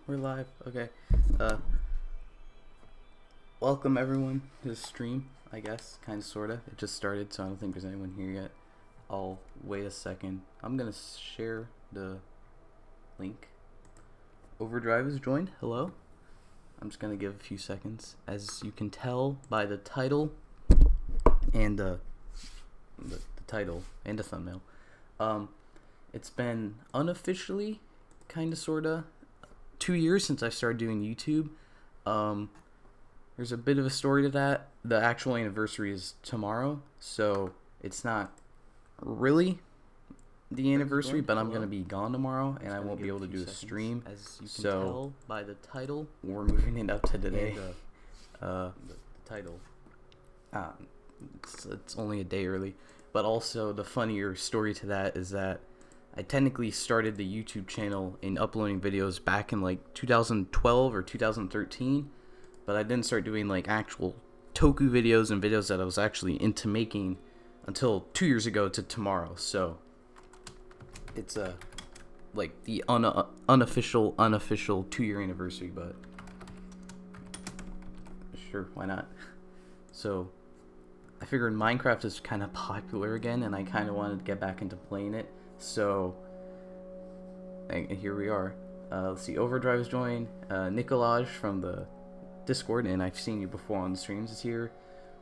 We're live. Okay. Uh, Welcome everyone to the stream. I guess, kind of, sorta. It just started, so I don't think there's anyone here yet. I'll wait a second. I'm gonna share the link. Overdrive is joined. Hello. I'm just gonna give a few seconds. As you can tell by the title and the title and the thumbnail, it's been unofficially, kind of, sorta, 2 years since I started doing YouTube. There's a bit of a story to that. The actual anniversary is tomorrow, so it's not really the anniversary, but I'm gonna be gone tomorrow, and I won't be able to do a stream. As you can tell by the title, we're moving it up to today. The title. It's only a day early, but also the funnier story to that is that I technically started the YouTube channel in uploading videos back in like 2012 or 2013, but I didn't start doing like actual Toku videos and videos that I was actually into making until 2 years ago to tomorrow. So it's like the unofficial 2-year anniversary, but sure, why not? So I figured Minecraft is kind of popular again, and I kind of wanted to get back into playing it. So and here we are. Let's see, Overdrive is joined. Nicolaj from the Discord, and I've seen you before on the streams, is here.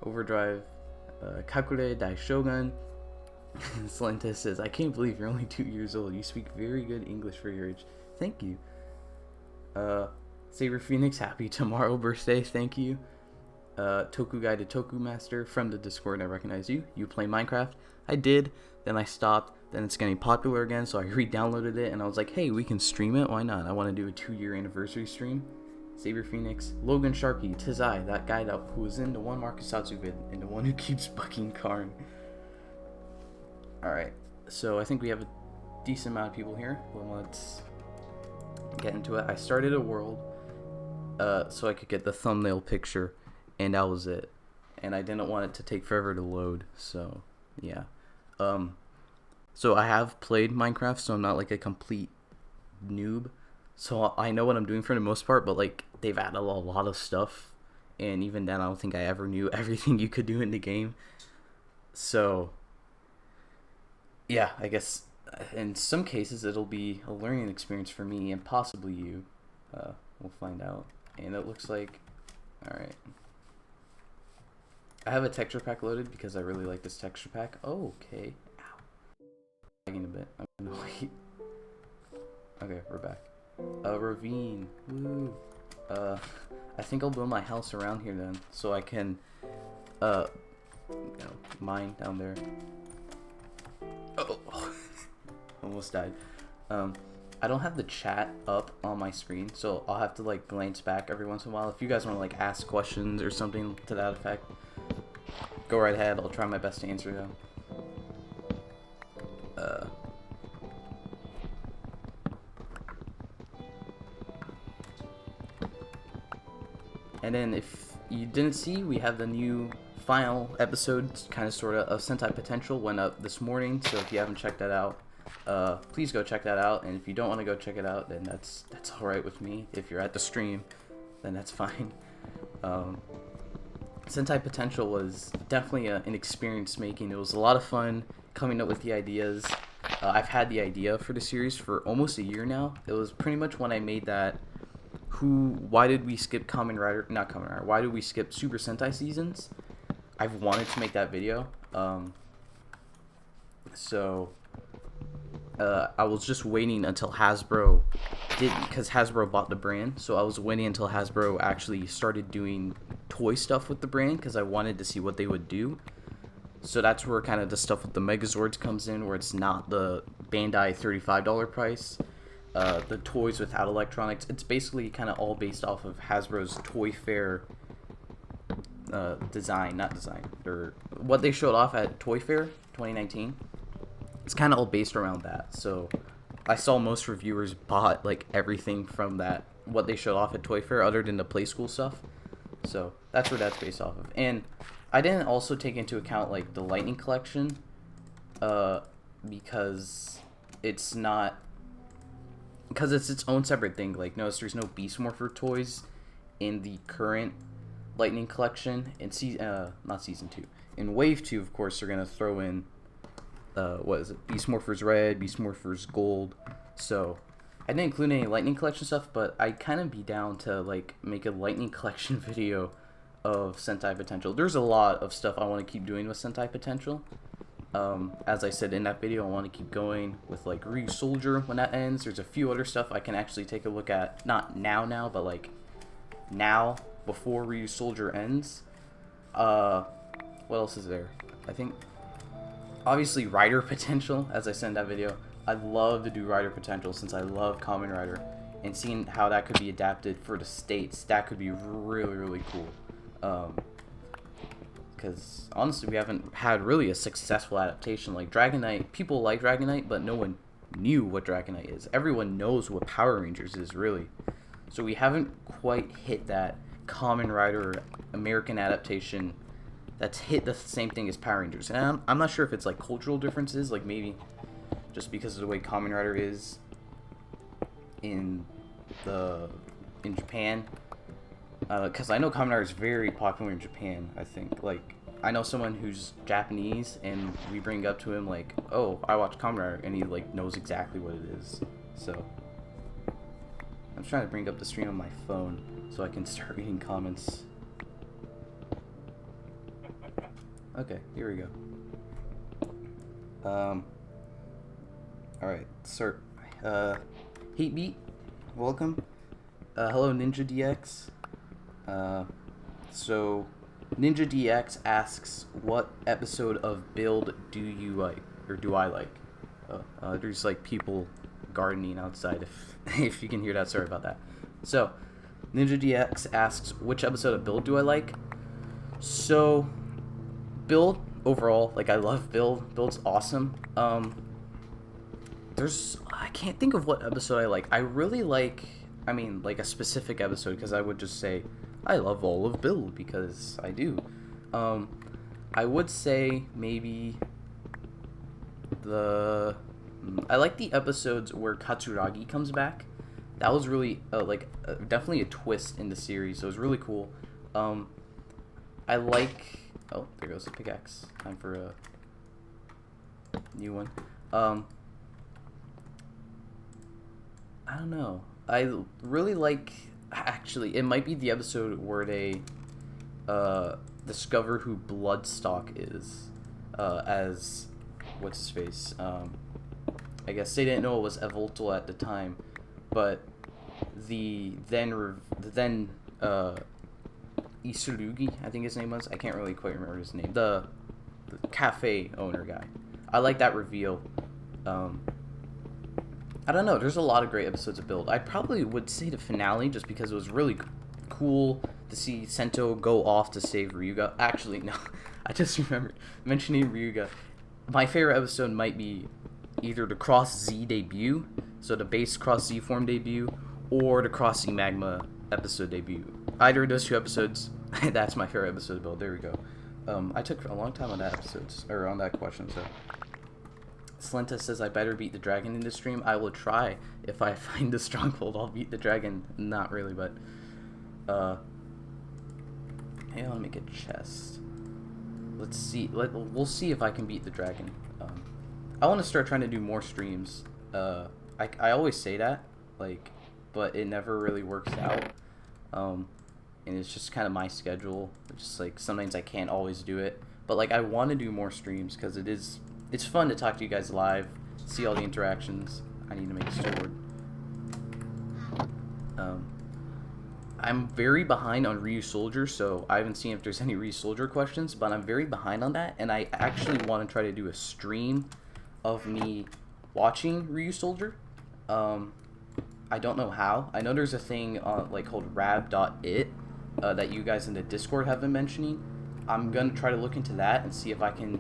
Overdrive. Kakure Daishogun. Slentis says, I can't believe you're only 2 years old. You speak very good English for your age. Thank you. Saber Phoenix, happy tomorrow birthday. Thank you. Toku Guy to Toku Master from the Discord, I recognize you. You play Minecraft? I did, then I stopped, then it's getting popular again, so I re-downloaded it, and I was like, hey, we can stream it, why not? I want to do a 2-year anniversary stream. Saber Phoenix, Logan Sharkey, tis I, that guy who was in the one Markusatsu vid, and the one who keeps bucking Karn. Alright, so I think we have a decent amount of people here. Well, let's get into it. I started a world so I could get the thumbnail picture, and that was it. And I didn't want it to take forever to load, so yeah. So I have played Minecraft, so I'm not like a complete noob. So I know what I'm doing for the most part, but like they've added a lot of stuff, and even then I don't think I ever knew everything you could do in the game. So yeah, I guess in some cases it'll be a learning experience for me and possibly you. We'll find out. And it looks like, all right. I have a texture pack loaded because I really like this texture pack. Oh, okay. Ow. Lagging a bit. I'm gonna wait. Okay, we're back. Ravine. Woo. I think I'll build my house around here then, so I can, mine down there. Oh, almost died. I don't have the chat up on my screen, so I'll have to like glance back every once in a while. If you guys want to like ask questions or something to that effect, go right ahead. I'll try my best to answer them. And then if you didn't see, we have the new final episode, kind of sort of Sentai Potential, went up this morning. So if you haven't checked that out, please go check that out. And if you don't want to go check it out, then that's all right with me. If you're at the stream, then that's fine. Sentai Potential was definitely an experience making. It was a lot of fun coming up with the ideas. I've had the idea for the series for almost a year now. It was pretty much when I made that why did we skip why did we skip Super Sentai seasons? I've wanted to make that video. So I was just waiting until Hasbro because Hasbro bought the brand, so I was waiting until Hasbro actually started doing toy stuff with the brand because I wanted to see what they would do. So that's where kind of the stuff with the Megazords comes in, where it's not the Bandai $35 price. The toys without electronics. It's basically kind of all based off of Hasbro's Toy Fair or what they showed off at Toy Fair 2019. It's kind of all based around that. So I saw most reviewers bought like everything from that, what they showed off at Toy Fair, other than the Play School stuff. So that's where that's based off of. And I didn't also take into account like the Lightning Collection, because it's not because it's its own separate thing. Like, notice there's no Beast Morpher toys in the current Lightning collection. In not season 2. In Wave 2, of course, they're gonna throw in what is it? Beast Morphers Red, Beast Morphers Gold. So I didn't include any Lightning collection stuff, but I'd kind of be down to like make a Lightning collection video of Sentai Potential. There's a lot of stuff I want to keep doing with Sentai Potential. As I said in that video, I want to keep going with like Ryusoulger when that ends. There's a few other stuff I can actually take a look at, not now, but like now before Ryusoulger ends. What else is there? I think obviously Rider Potential, as I said in that video. I'd love to do Rider Potential since I love Kamen Rider, and seeing how that could be adapted for the States, that could be really cool. Because honestly, we haven't had really a successful adaptation. Like Dragon Knight, people like Dragon Knight, but no one knew what Dragon Knight is. Everyone knows what Power Rangers is, really. So we haven't quite hit that Kamen Rider American adaptation that's hit the same thing as Power Rangers. And I'm not sure if it's like cultural differences, like maybe just because of the way Kamen Rider is in Japan. Because I know Kamen Rider is very popular in Japan, I think. Like, I know someone who's Japanese, and we bring up to him, like, oh, I watch Kamen Rider, and he, like, knows exactly what it is. So, I'm trying to bring up the stream on my phone so I can start reading comments. Okay, here we go. Alright, start. Heatbeat, welcome. Hello, Ninja DX. So Ninja DX asks, what episode of Build do you like, or do I like? There's like people gardening outside, if you can hear that, sorry about that. So Ninja DX asks, which episode of Build do I like? So Build overall, like, I love Build. Build's awesome. I can't think of what episode I like. I really like, like a specific episode, because I would just say I love all of Build, because I do. I would say maybe I like the episodes where Katsuragi comes back. That was really definitely a twist in the series, so it was really cool. I like, oh, there goes the pickaxe. Time for a new one. I don't know. I really like, actually, it might be the episode where they discover who Bloodstock is, as, what's his face? I guess they didn't know it was Evoltal at the time, but the then Isurugi, I think his name was. I can't really quite remember his name. The cafe owner guy. I like that reveal. I don't know. There's a lot of great episodes of Build. I probably would say the finale, just because it was really cool to see Sento go off to save Ryuga. Actually, no. I just remembered mentioning Ryuga. My favorite episode might be either the Cross Z debut, so the base Cross Z form debut, or the Cross Z Magma episode debut. Either of those two episodes, that's my favorite episode of Build. There we go. I took a long time on that on that question, so. Slenta says I better beat the dragon in the stream. I will try. If I find the stronghold, I'll beat the dragon. Not really, but hey, I want to make a chest. Let's see. We'll see if I can beat the dragon. I want to start trying to do more streams. I always say that, like, but it never really works out. And it's just kind of my schedule. It's just like sometimes I can't always do it. But like, I want to do more streams because it's fun to talk to you guys live, see all the interactions. I need to make a sword. I'm very behind on Ryusoulger, so I haven't seen if there's any Ryusoulger questions, but I'm very behind on that, and I actually want to try to do a stream of me watching Ryusoulger. I don't know how. I know there's a thing called rab.it that you guys in the Discord have been mentioning. I'm gonna try to look into that and see if I can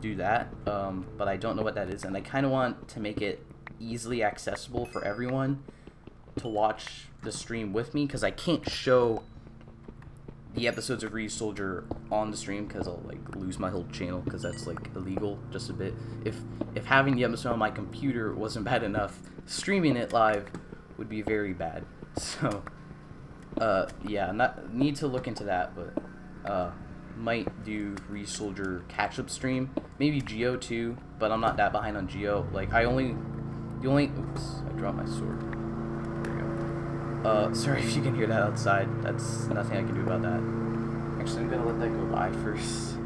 do that, but I don't know what that is, and I kind of want to make it easily accessible for everyone to watch the stream with me, because I can't show the episodes of Ryusoldier on the stream, because I'll like lose my whole channel, because that's like illegal just a bit. If having the episode on my computer wasn't bad enough, streaming it live would be very bad. So yeah, need to look into that, but might do Ryusoldier catch-up stream, maybe Geo too, but I'm not that behind on Geo. Like oops, I dropped my sword. There we go. Sorry if you can hear that outside. That's nothing I can do about that. Actually, I'm gonna let that go by first.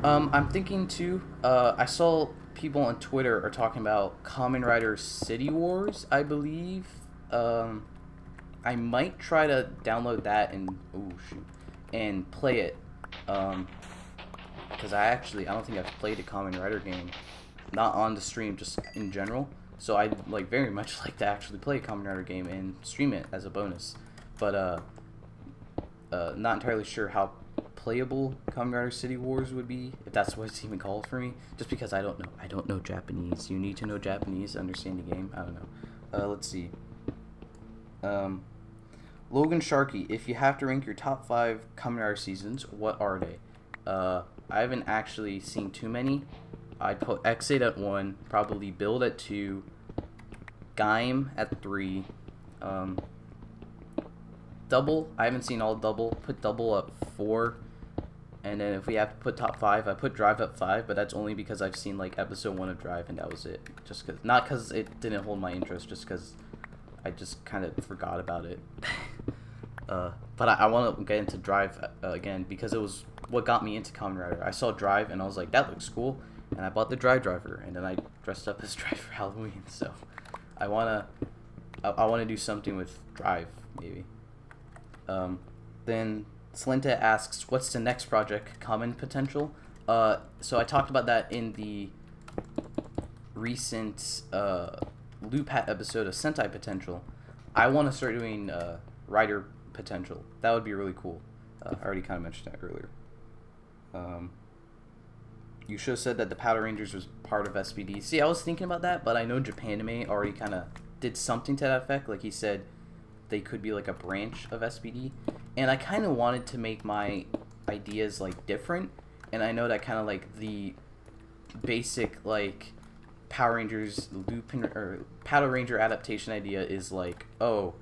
I'm thinking too, I saw people on Twitter are talking about Kamen Rider City Wars, I believe. I might try to download that and play it. Because I don't think I've played a Kamen Rider game, not on the stream, just in general. So I'd like very much like to actually play a Kamen Rider game and stream it as a bonus. But not entirely sure how playable Kamen Rider City Wars would be, if that's what it's even called for me, just because I don't know Japanese. You need to know Japanese to understand the game. I don't know. Let's see. Logan Sharkey, if you have to rank your top 5 Kamen Rider seasons, what are they? I haven't actually seen too many. I'd put X8 at 1, probably Build at 2, Gaim at 3, Double, I haven't seen all Double, put Double at 4, and then if we have to put top 5, I put Drive at 5, but that's only because I've seen like episode 1 of Drive and that was it. Just cause, not because it didn't hold my interest, just because I just kind of forgot about it. But I want to get into Drive again, because it was what got me into Kamen Rider. I saw Drive and I was like, that looks cool, and I bought the Drive driver, and then I dressed up as Drive for Halloween. So I wanna do something with Drive maybe. Then Slenta asks, what's the next project, Kamen Potential? So I talked about that in the recent Loopat episode of Sentai Potential. I want to start doing Rider Potential. That would be really cool. I already kind of mentioned that earlier. You should have said that the Powder Rangers was part of SPD. See, I was thinking about that, but I know Japanime already kind of did something to that effect. Like he said, they could be like a branch of SPD, and I kind of wanted to make my ideas like different. And I know that kind of like the basic like Power Rangers Lupin or Powder Ranger adaptation idea is like, oh,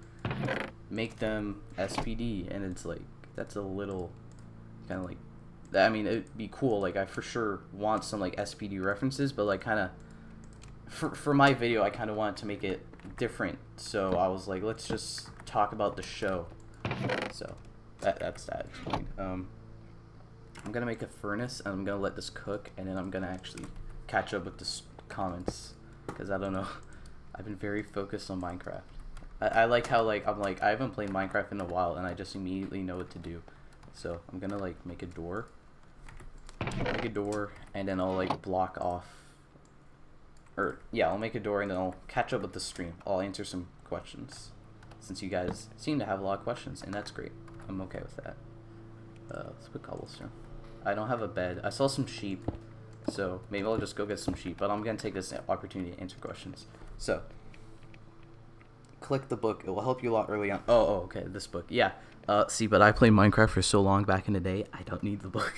make them SPD, and it's like that's a little kind of like, I mean, it'd be cool. Like I for sure want some like SPD references, but like kind of for my video, I kind of wanted to make it different. So I was like, let's just talk about the show. So that's that. I'm gonna make a furnace and I'm gonna let this cook, and then I'm gonna actually catch up with the comments, because I don't know. I've been very focused on Minecraft. I like how like I'm like I haven't played Minecraft in a while and I just immediately know what to do. So I'm gonna like make a door, and then I'll like block off. Or yeah, I'll make a door and then I'll catch up with the stream. I'll answer some questions, since you guys seem to have a lot of questions, and that's great. I'm okay with that. Let's put cobblestone. I don't have a bed. I saw some sheep, so maybe I'll just go get some sheep. But I'm gonna take this opportunity to answer questions. So click the book. It will help you a lot early on. Oh, okay, this book. Yeah. See, but I played Minecraft for so long back in the day, I don't need the book.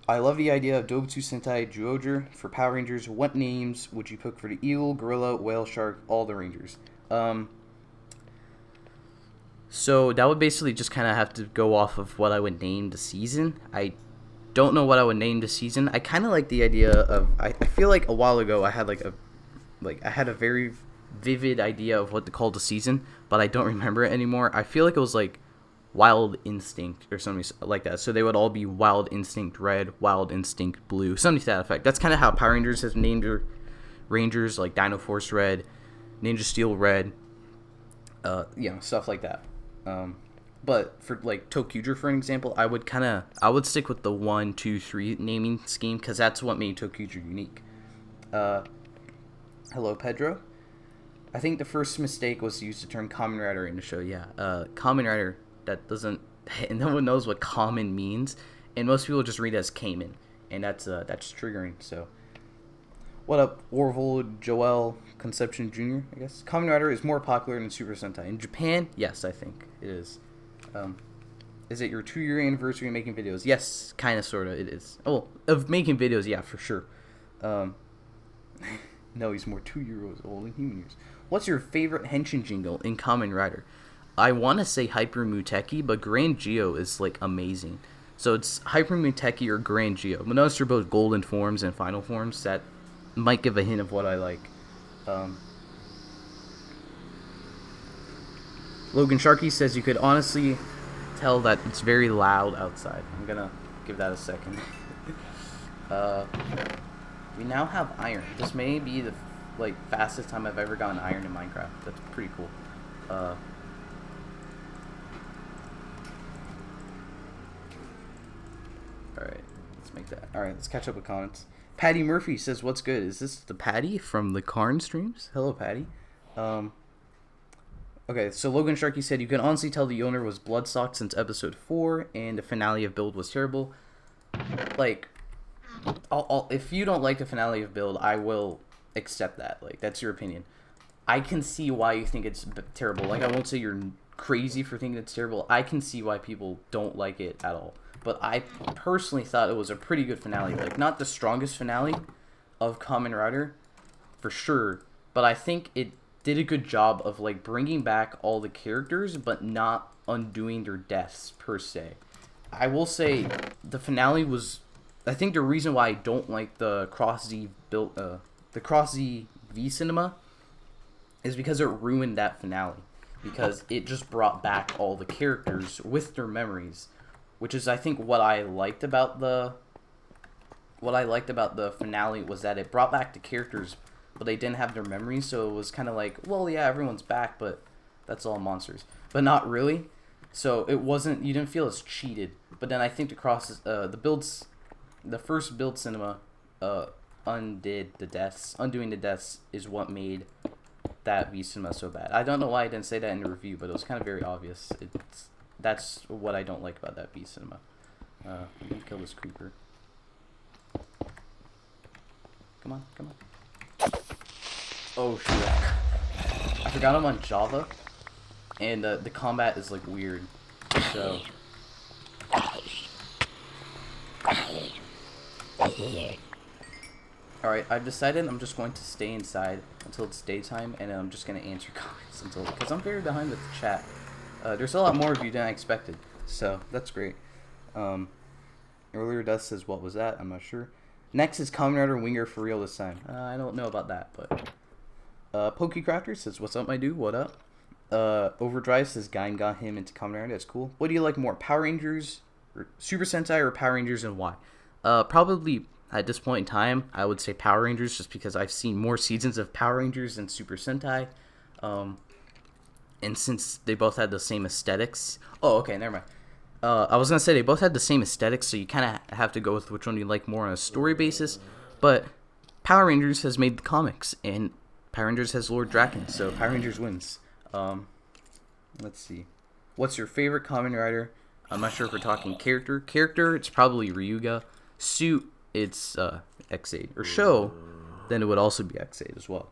I love the idea of Dobutsu Sentai Zyuohger for Power Rangers. What names would you pick for the Eagle, Gorilla, Whale, Shark, all the Rangers? So that would basically just kind of have to go off of what I would name the season. I don't know what I would name the season. I kind of like the idea of, I feel like a while ago I had I had a very vivid idea of what to call the season, but I don't remember it anymore. I feel like it was like Wild Instinct or something like that. So they would all be Wild Instinct Red, Wild Instinct Blue, something to that effect. That's kind of how Power Rangers has named their Rangers, like Dino Force Red, Ninja Steel Red, stuff like that. But for like ToQger, for an example, I would stick with the 1, 2, 3 naming scheme, because that's what made ToQger unique. Hello, Pedro. I think the first mistake was to use the term Kamen Rider in the show. Yeah, Kamen Rider, that doesn't, no one knows what common means, and most people just read it as Kamen, and that's triggering. So What up, Orville Joel Conception Jr., I guess? Kamen Rider is more popular than Super Sentai. In Japan, yes, I think it is. Is it your 2-year anniversary of making videos? Yes, kind of, sort of, it is. Oh, of making videos, yeah, for sure. No, he's more 2 years old in human years. What's your favorite Henshin jingle in Kamen Rider? I want to say Hyper Muteki, but Grand Geo is, like, amazing. So it's Hyper Muteki or Grand Geo. But notice they're both golden forms and final forms. That might give a hint of what I like. Logan Sharkey says you could honestly tell that it's very loud outside. I'm gonna give that a second. We now have iron. This may be the fastest time I've ever gotten iron in Minecraft. That's pretty cool. Alright, let's make that. Alright, let's catch up with comments. Patty Murphy says, what's good? Is this the Patty from the Karn streams? Hello, Patty. Okay, so Logan Sharkey said, you can honestly tell the owner was bloodsocked since episode 4, and the finale of Build was terrible. Like, if you don't like the finale of Build, I will accept that. Like, that's your opinion. I can see why you think it's terrible. Like, I won't say you're crazy for thinking it's terrible. I can see why people don't like it at all. But I personally thought it was a pretty good finale. Like, not the strongest finale of Kamen Rider, for sure. But I think it did a good job of, like, bringing back all the characters, but not undoing their deaths, per se. I will say, the finale was... I think the reason why I don't like the Cross Z V Cinema is because it ruined that finale. Because it just brought back all the characters with their memories. Which is, I think, what I liked about the finale was that it brought back the characters, but they didn't have their memories, so it was kind of like, well, yeah, everyone's back, but that's all monsters. But not really. So it wasn't, you didn't feel as cheated. But then I think the first Build Cinema undoing the deaths is what made that V Cinema so bad. I don't know why I didn't say that in the review, but it was kind of very obvious. That's what I don't like about that V Cinema. I'm gonna kill this creeper. Come on. Oh shit. I forgot I'm on Java, and the combat is like weird. So. Alright, I've decided I'm just going to stay inside until it's daytime, and then I'm just going to answer comments because I'm very behind with the chat. There's a lot more of you than I expected, so that's great. Earlier Dust says, what was that? I'm not sure. Next is Kamen Rider Winger for real this time. I don't know about that, but... Pokecrafter says, what's up, my dude? What up? Overdrive says, Gaim got him into Kamen Rider. That's cool. What do you like more, Power Rangers, or Super Sentai, or Power Rangers, and why? Probably... At this point in time, I would say Power Rangers, just because I've seen more seasons of Power Rangers than Super Sentai. And since they both had the same aesthetics... Oh, okay, never mind. I was going to say they both had the same aesthetics, so you kind of have to go with which one you like more on a story basis. But Power Rangers has made the comics, and Power Rangers has Lord Draken, so Power Rangers wins. Let's see. What's your favorite Kamen Rider? I'm not sure if we're talking character. Character, it's probably Ryuga. Suit, it's X8. Or show, then it would also be X8 as well.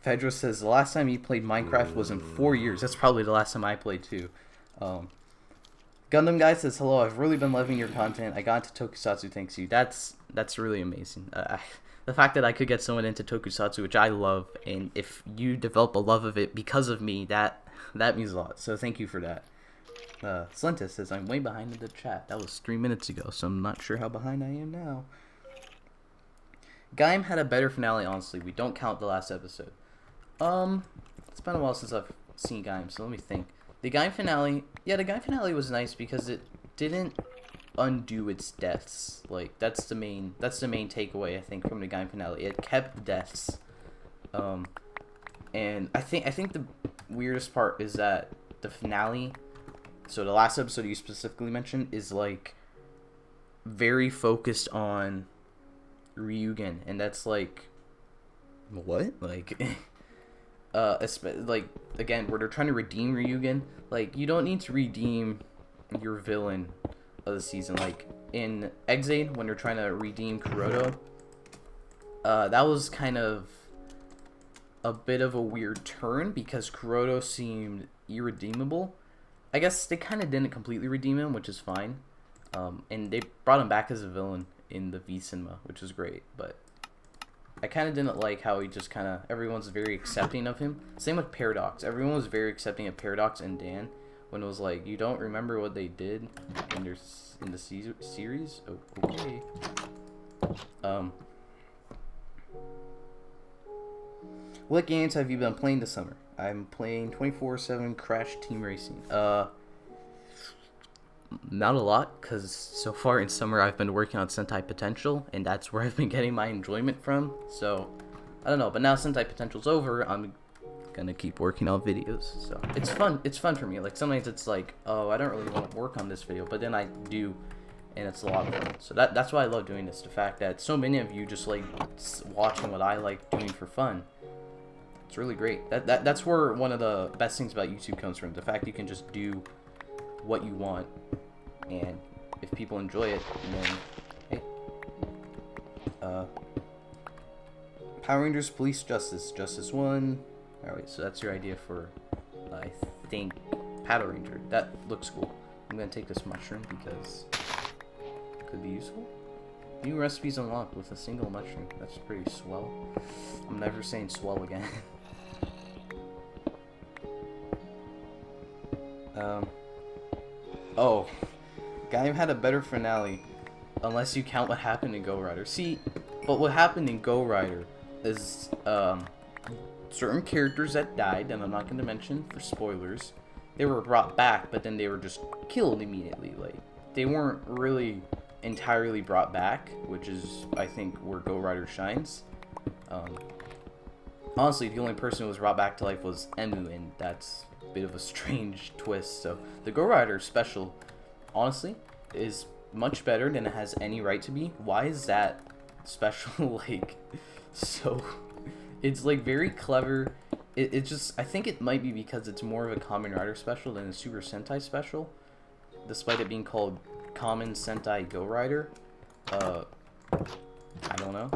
Fedra says the last time he played Minecraft was in 4 years. That's probably the last time I played too. Gundam Guy says, hello, I've really been loving your content. I got into Tokusatsu thanks to you. That's really amazing. The fact that I could get someone into Tokusatsu, which I love, and if you develop a love of it because of me, that means a lot. So thank you for that. Slentis says, I'm way behind in the chat. That was 3 minutes ago, so I'm not sure how behind I am now. Gaim had a better finale, honestly. We don't count the last episode. It's been a while since I've seen Gaim, so let me think. The Gaim finale was nice because it didn't undo its deaths. Like, that's the main takeaway, I think, from the Gaim finale. It kept the deaths. And I think the weirdest part is that the finale... So the last episode you specifically mentioned is, like, very focused on Ryugen, and that's, like, what? Like, like, again, where they're trying to redeem Ryugen, like, you don't need to redeem your villain of the season. Like, in Exade, when they're trying to redeem Kuroto, that was kind of a bit of a weird turn because Kuroto seemed irredeemable. I guess they kind of didn't completely redeem him, which is fine. And they brought him back as a villain in the V Cinema, which was great. But I kind of didn't like how he just kind of... Everyone's very accepting of him. Same with Paradox. Everyone was very accepting of Paradox and Dan when it was like, you don't remember what they did in the series? Oh, okay. What games have you been playing this summer? I'm playing 24/7 Crash Team Racing. Not a lot, because so far in summer I've been working on Sentai Potential, and that's where I've been getting my enjoyment from. So, I don't know, but now Sentai Potential's over, I'm gonna keep working on videos. So, it's fun for me. Like, sometimes it's like, oh, I don't really want to work on this video, but then I do, and it's a lot of fun. So that's why I love doing this, the fact that so many of you just like watching what I like doing for fun. It's really great. That's where one of the best things about YouTube comes from. The fact you can just do what you want, and if people enjoy it, then hey. Power Rangers Police Justice 1. Alright, so that's your idea for, I think, Power Ranger. That looks cool. I'm gonna take this mushroom because it could be useful. New recipes unlocked with a single mushroom. That's pretty swell. I'm never saying swell again. Oh, Gaim had a better finale, unless you count what happened in Go Rider. See, but what happened in Go Rider is, certain characters that died, and I'm not going to mention for spoilers, they were brought back, but then they were just killed immediately. Like, they weren't really entirely brought back, which is, I think, where Go Rider shines. Honestly, the only person who was brought back to life was Emu, and that's a bit of a strange twist. So the Go Rider special, honestly, is much better than it has any right to be. Why is that special like so? It's like very clever. It just, I think it might be because it's more of a Kamen Rider special than a Super Sentai special, despite it being called Kamen Sentai Go Rider. I don't know.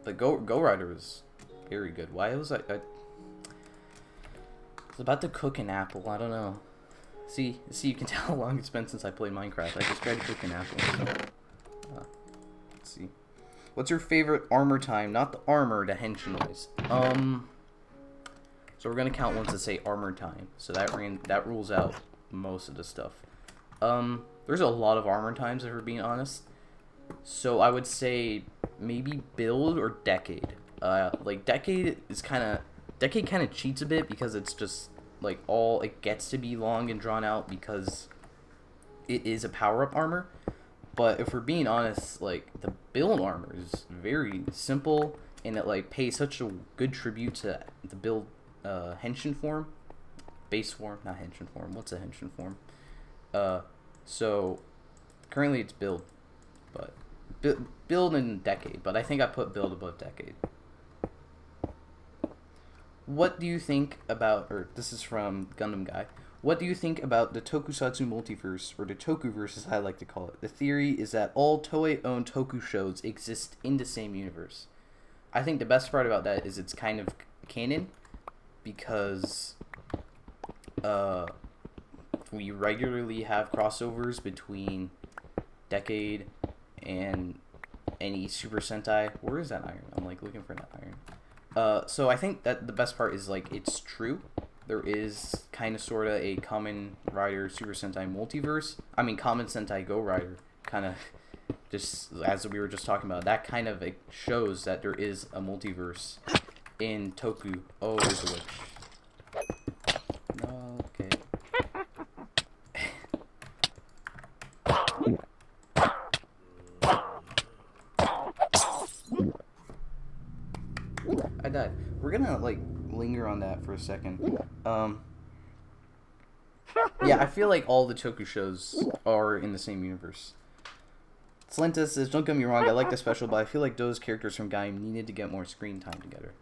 But Go Rider was very good. Why was I was about to cook an apple. I don't know. See, you can tell how long it's been since I played Minecraft. I just tried to cook an apple. So, let's see. What's your favorite armor time? Not the armor, the henshin noise. So we're gonna count ones that say armor time. So that rules out most of the stuff. There's a lot of armor times, if we're being honest. So I would say maybe build or decade. Like decade kind of cheats a bit because it's just like it gets to be long and drawn out because it is a power-up armor. But if we're being honest, like the build armor is very simple and it like pays such a good tribute to the build henshin form, base form, not henshin form. What's a henshin form? So currently it's build, but build and decade. But I think I put build above decade. What do you think about, or this is from Gundam Guy, what do you think about the Tokusatsu multiverse, or the Tokuverse as I like to call it? The theory is that all Toei-owned Toku shows exist in the same universe. I think the best part about that is it's kind of canon, because we regularly have crossovers between Decade and any Super Sentai. Where is that iron? I'm like looking for that iron. So I think that the best part is like it's true. There is kind of sort of a Kamen Rider Super Sentai multiverse. I mean Kamen Sentai Go Rider kind of just as we were just talking about. That kind of shows that there is a multiverse in Toku. Oh, there's a witch. No, okay. I died. We're gonna like linger on that for a second. Yeah, I feel like all the Toku shows are in the same universe. Slentus says, don't get me wrong, I like the special, but I feel like those characters from Gaim needed to get more screen time together.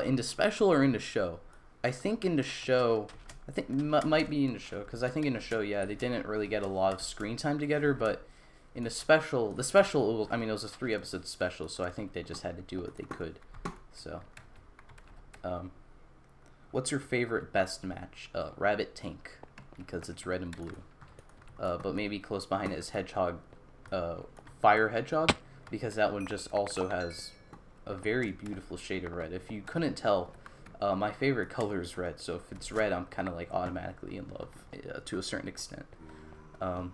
In the special or in the show? I think in the show, might be in the show, because I think in the show, yeah, they didn't really get a lot of screen time together, but in a special, the special, I mean, it was a 3-episode special, so I think they just had to do what they could. So, what's your favorite best match? Rabbit Tank, because it's red and blue. But maybe close behind it is Hedgehog, Fire Hedgehog, because that one just also has a very beautiful shade of red. If you couldn't tell, my favorite color is red, so if it's red, I'm kind of like automatically in love to a certain extent. I'm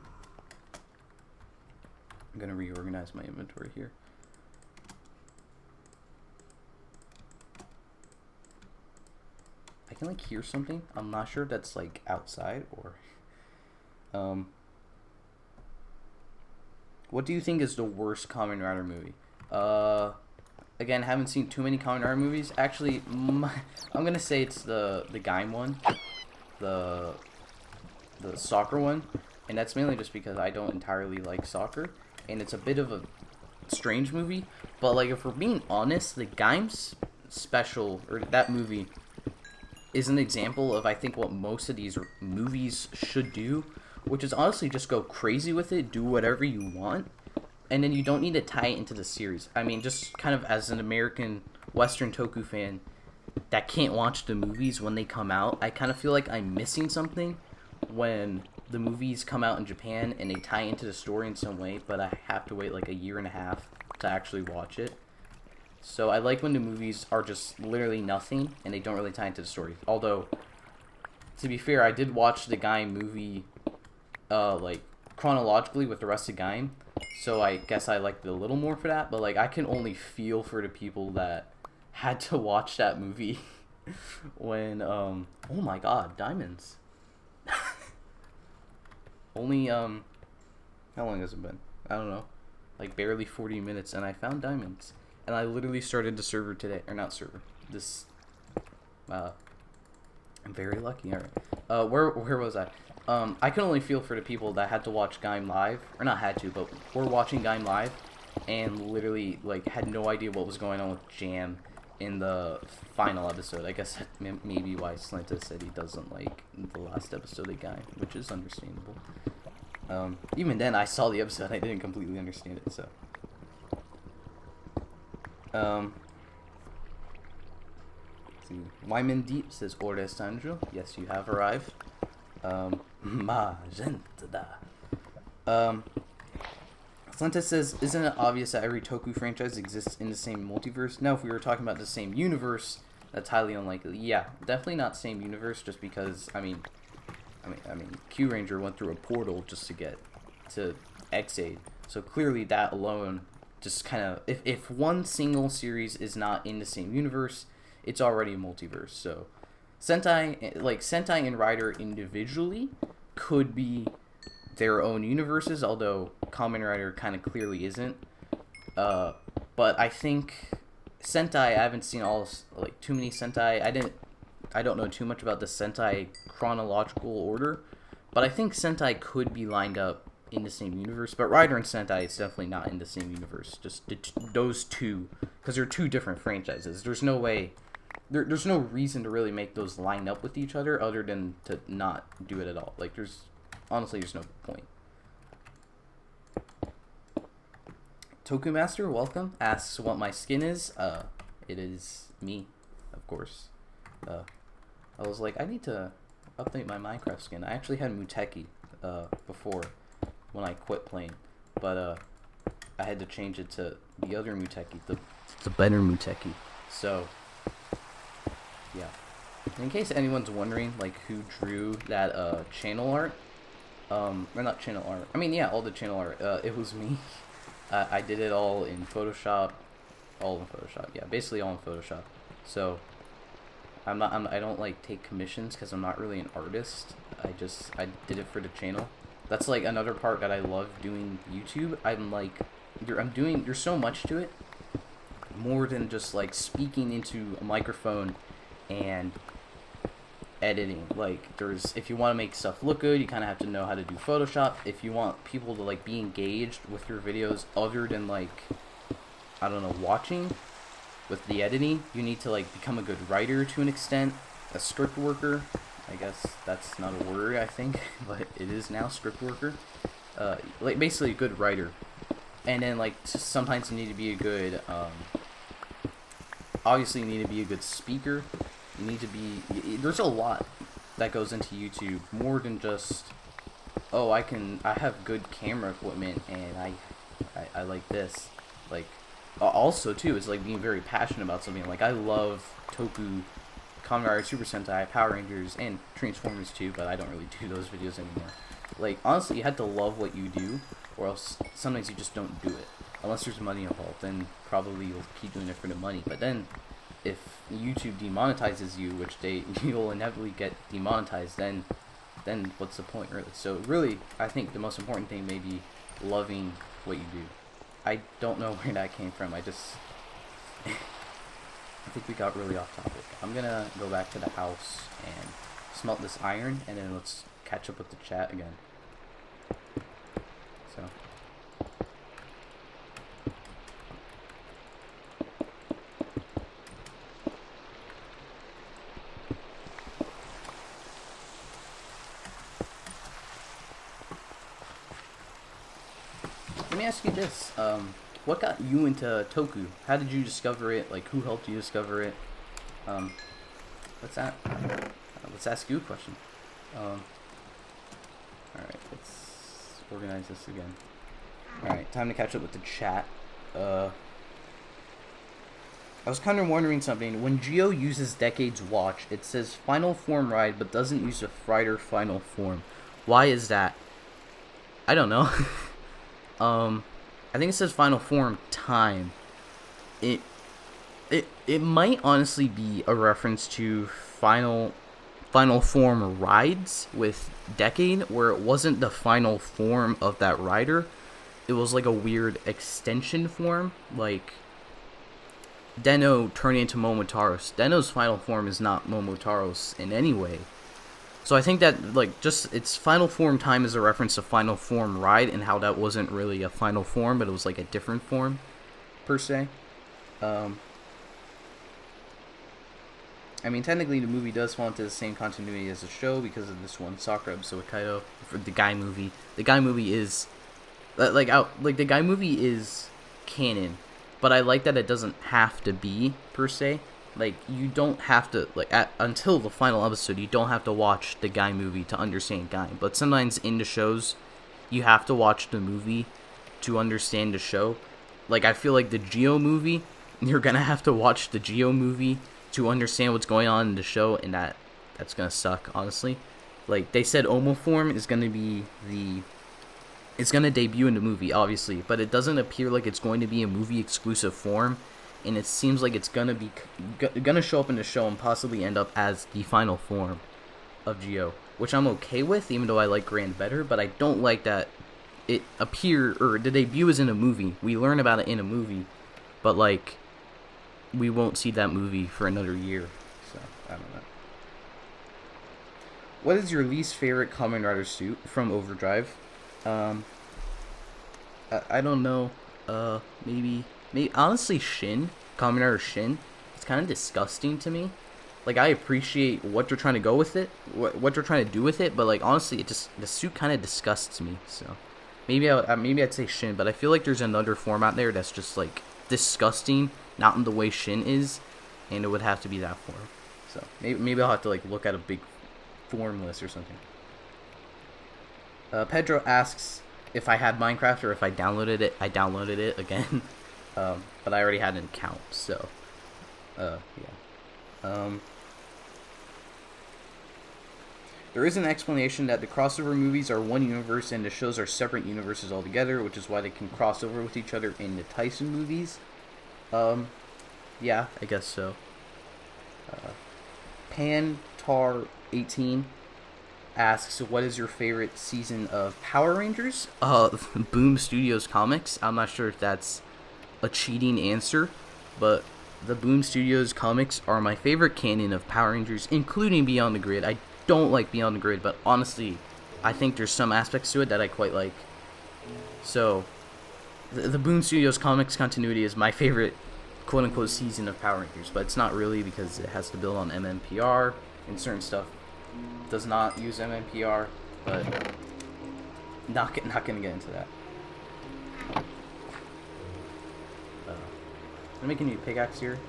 gonna reorganize my inventory here. I can like hear something. I'm not sure if that's like outside or what do you think is the worst Kamen Rider movie? Again, haven't seen too many Kamen Rider movies. Actually, I'm gonna say it's the Gaim one, the soccer one, and that's mainly just because I don't entirely like soccer, and it's a bit of a strange movie. But like, if we're being honest, the Gaim's special, or that movie, is an example of, I think, what most of these movies should do, which is honestly just go crazy with it, do whatever you want, and then you don't need to tie it into the series. I mean, just kind of as an American Western Toku fan that can't watch the movies when they come out, I kind of feel like I'm missing something when the movies come out in Japan and they tie into the story in some way, but I have to wait like a year and a half to actually watch it. So I like when the movies are just literally nothing and they don't really tie into the story. Although, to be fair, I did watch the Gaim movie like chronologically with the rest of Gaim, so I guess I liked it a little more for that. But like, I can only feel for the people that had to watch that movie when oh my god, diamonds. Only how long has it been? I don't know, like barely 40 minutes, and I found diamonds. And I literally started the server today, or not server. This, I'm very lucky. All right, where was I? I can only feel for the people that had to watch Gaim live, or not had to, but were watching Gaim live, and literally like had no idea what was going on with Jam in the final episode. I guess that maybe why Slenta said he doesn't like the last episode of Gaim, which is understandable. Even then, I saw the episode, I didn't completely understand it, so. See. Wyman Deep says, Ore Sandro. Yes, you have arrived. Magenta. Slenta says, isn't it obvious that every Toku franchise exists in the same multiverse? No, if we were talking about the same universe, that's highly unlikely. Yeah, definitely not same universe, just because, I mean, Q Ranger went through a portal just to get to X-Aid. So clearly that alone just kind of, if one single series is not in the same universe, it's already a multiverse. So Sentai and Rider individually could be their own universes, although Kamen Rider kind of clearly isn't. But I think Sentai, I haven't seen too many Sentai. I don't know too much about the Sentai chronological order, but I think Sentai could be lined up in the same universe. But Rider and Sentai is definitely not in the same universe. Just those two, because they're two different franchises. There's no way, there's no reason to really make those line up with each other other than to not do it at all. Like, honestly, there's no point. Tokumaster, welcome, asks what my skin is. It is me, of course. I was like, I need to update my Minecraft skin. I actually had Muteki before when I quit playing, but I had to change it to the other Muteki, the better Muteki. So yeah, in case anyone's wondering like who drew that channel art, or not channel art, I mean, yeah, all the channel art, it was me. I did it all in Photoshop, yeah, basically all in Photoshop. So I don't like take commissions because I'm not really an artist. I did it for the channel. That's like another part that I love doing YouTube. There's so much to it, more than just like speaking into a microphone and editing. Like, if you want to make stuff look good, you kind of have to know how to do Photoshop. If you want people to like be engaged with your videos other than like, I don't know, watching with the editing, you need to like become a good writer to an extent, a script worker. I guess that's not a word, I think, but it is now, script worker. like basically a good writer, and then like sometimes you need to be a good obviously you need to be a good speaker. You need to be there's a lot that goes into YouTube, more than just, oh, I have good camera equipment and I like this. Like also too, it's like being very passionate about something. Like I love Toku, Kamen Rider, Super Sentai, Power Rangers, and Transformers too, but I don't really do those videos anymore. Like honestly, you have to love what you do, or else sometimes you just don't do it. Unless there's money involved, then probably you'll keep doing it for the money. But then, if YouTube demonetizes you, which you'll inevitably get demonetized, then what's the point, really? So really, I think the most important thing may be loving what you do. I don't know where that came from. I just I think we got really off topic. I'm gonna go back to the house and smelt this iron, and then let's catch up with the chat again. So. Let me ask you this: what got you into Toku? How did you discover it? Like, who helped you discover it? Let's ask you a question. All right, let's organize this again. All right, time to catch up with the chat. I was kind of wondering something. When Geo uses Decade's watch, it says Final Form Ride, but doesn't use a Frider Final Form. Why is that? I don't know. I think it says Final Form Time. It might honestly be a reference to Final Form Rides with Decade, where it wasn't the final form of that rider. It was like a weird extension form, like Den-O turning into Momotaros. Den-O's final form is not Momotaros in any way. So I think that, like, just its Final Form Time is a reference to Final Form Ride, and how that wasn't really a final form, but it was like a different form, per se. I mean, technically the movie does fall into the same continuity as the show because of this one Sakura episode with Kaido for the Guy movie. The Guy movie is the Guy movie is canon, but I like that it doesn't have to be, per se. Like, you don't have to, like, until the final episode, you don't have to watch the Guy movie to understand Guy. But sometimes in the shows, you have to watch the movie to understand the show. Like, I feel like the Geo movie, you're gonna have to watch the Geo movie to understand what's going on in the show, and that's gonna suck, honestly. Like, they said Omoform is gonna be it's gonna debut in the movie, obviously, but it doesn't appear like it's going to be a movie exclusive form. And it seems like it's gonna show up in the show and possibly end up as the final form of Geo, which I'm okay with, even though I like Grand better. But I don't like that it the debut is in a movie. We learn about it in a movie, but like we won't see that movie for another year. So I don't know. What is your least favorite Kamen Rider suit from Overdrive? I don't know. Maybe honestly, Shin, Kamen Rider Shin, it's kind of disgusting to me. Like, I appreciate what they're trying to go with it, what they're trying to do with it, but like honestly, the suit kind of disgusts me. So maybe I'd say Shin, but I feel like there's another form out there that's just like disgusting, not in the way Shin is, and it would have to be that form. So maybe I'll have to like look at a big form list or something. Pedro asks if I had Minecraft or if I downloaded it. I downloaded it again. But I already had an account, so, yeah. There is an explanation that the crossover movies are one universe and the shows are separate universes altogether, which is why they can cross over with each other in the Tyson movies. Yeah, I guess so. Pantar18 asks, what is your favorite season of Power Rangers? Boom Studios Comics. I'm not sure if that's a cheating answer, but the Boom Studios comics are my favorite canon of Power Rangers, including Beyond the Grid. I don't like Beyond the Grid, but honestly, I think there's some aspects to it that I quite like. So, the Boom Studios comics continuity is my favorite quote-unquote season of Power Rangers, but it's not really because it has to build on MMPR, and certain stuff does not use MMPR, but Not gonna get into that. I'm making a new pickaxe here.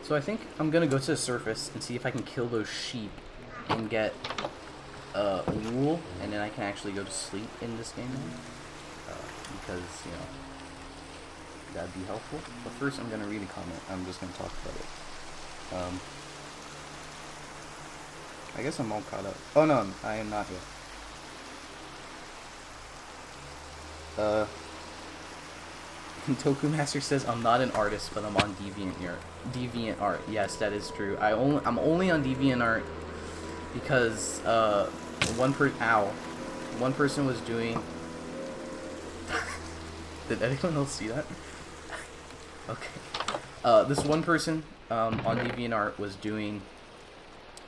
So I think I'm gonna go to the surface and see if I can kill those sheep and get wool, and then I can actually go to sleep in this game because, you know, that'd be helpful. But first I'm gonna read a comment. I'm just gonna talk about it. I guess I'm all caught up. Oh no, I am not yet. Toku Master says I'm not an artist, but I'm on DeviantArt. Yes, that is true. I'm only on DeviantArt because one person was doing. Did anyone else see that? Okay. This one person on DeviantArt was doing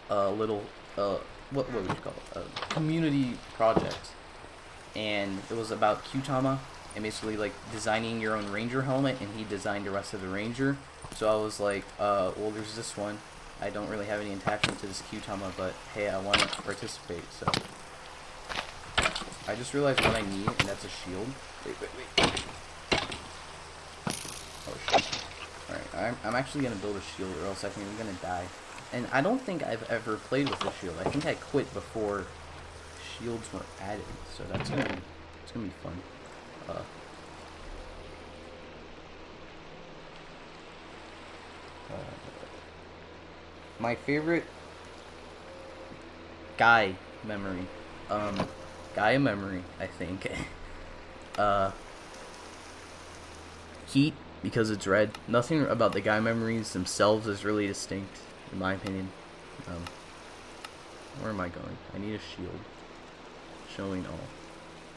a little what would you call it? A community project, and it was about Kyutama. And basically, like, designing your own ranger helmet, and he designed the rest of the ranger. So I was like, well, there's this one. I don't really have any attachment to this Kyutama, but hey, I want to participate, so. I just realized what I need, and that's a shield. Wait. Oh, shit. Alright, I'm actually going to build a shield, or else I'm going to die. And I don't think I've ever played with a shield. I think I quit before shields were added, so that's going to be fun. My favorite Gaia memory, I think. Heat, because it's red. Nothing about the Gaia memories themselves is really distinct, in my opinion. Where am I going? I need a shield. Showing all.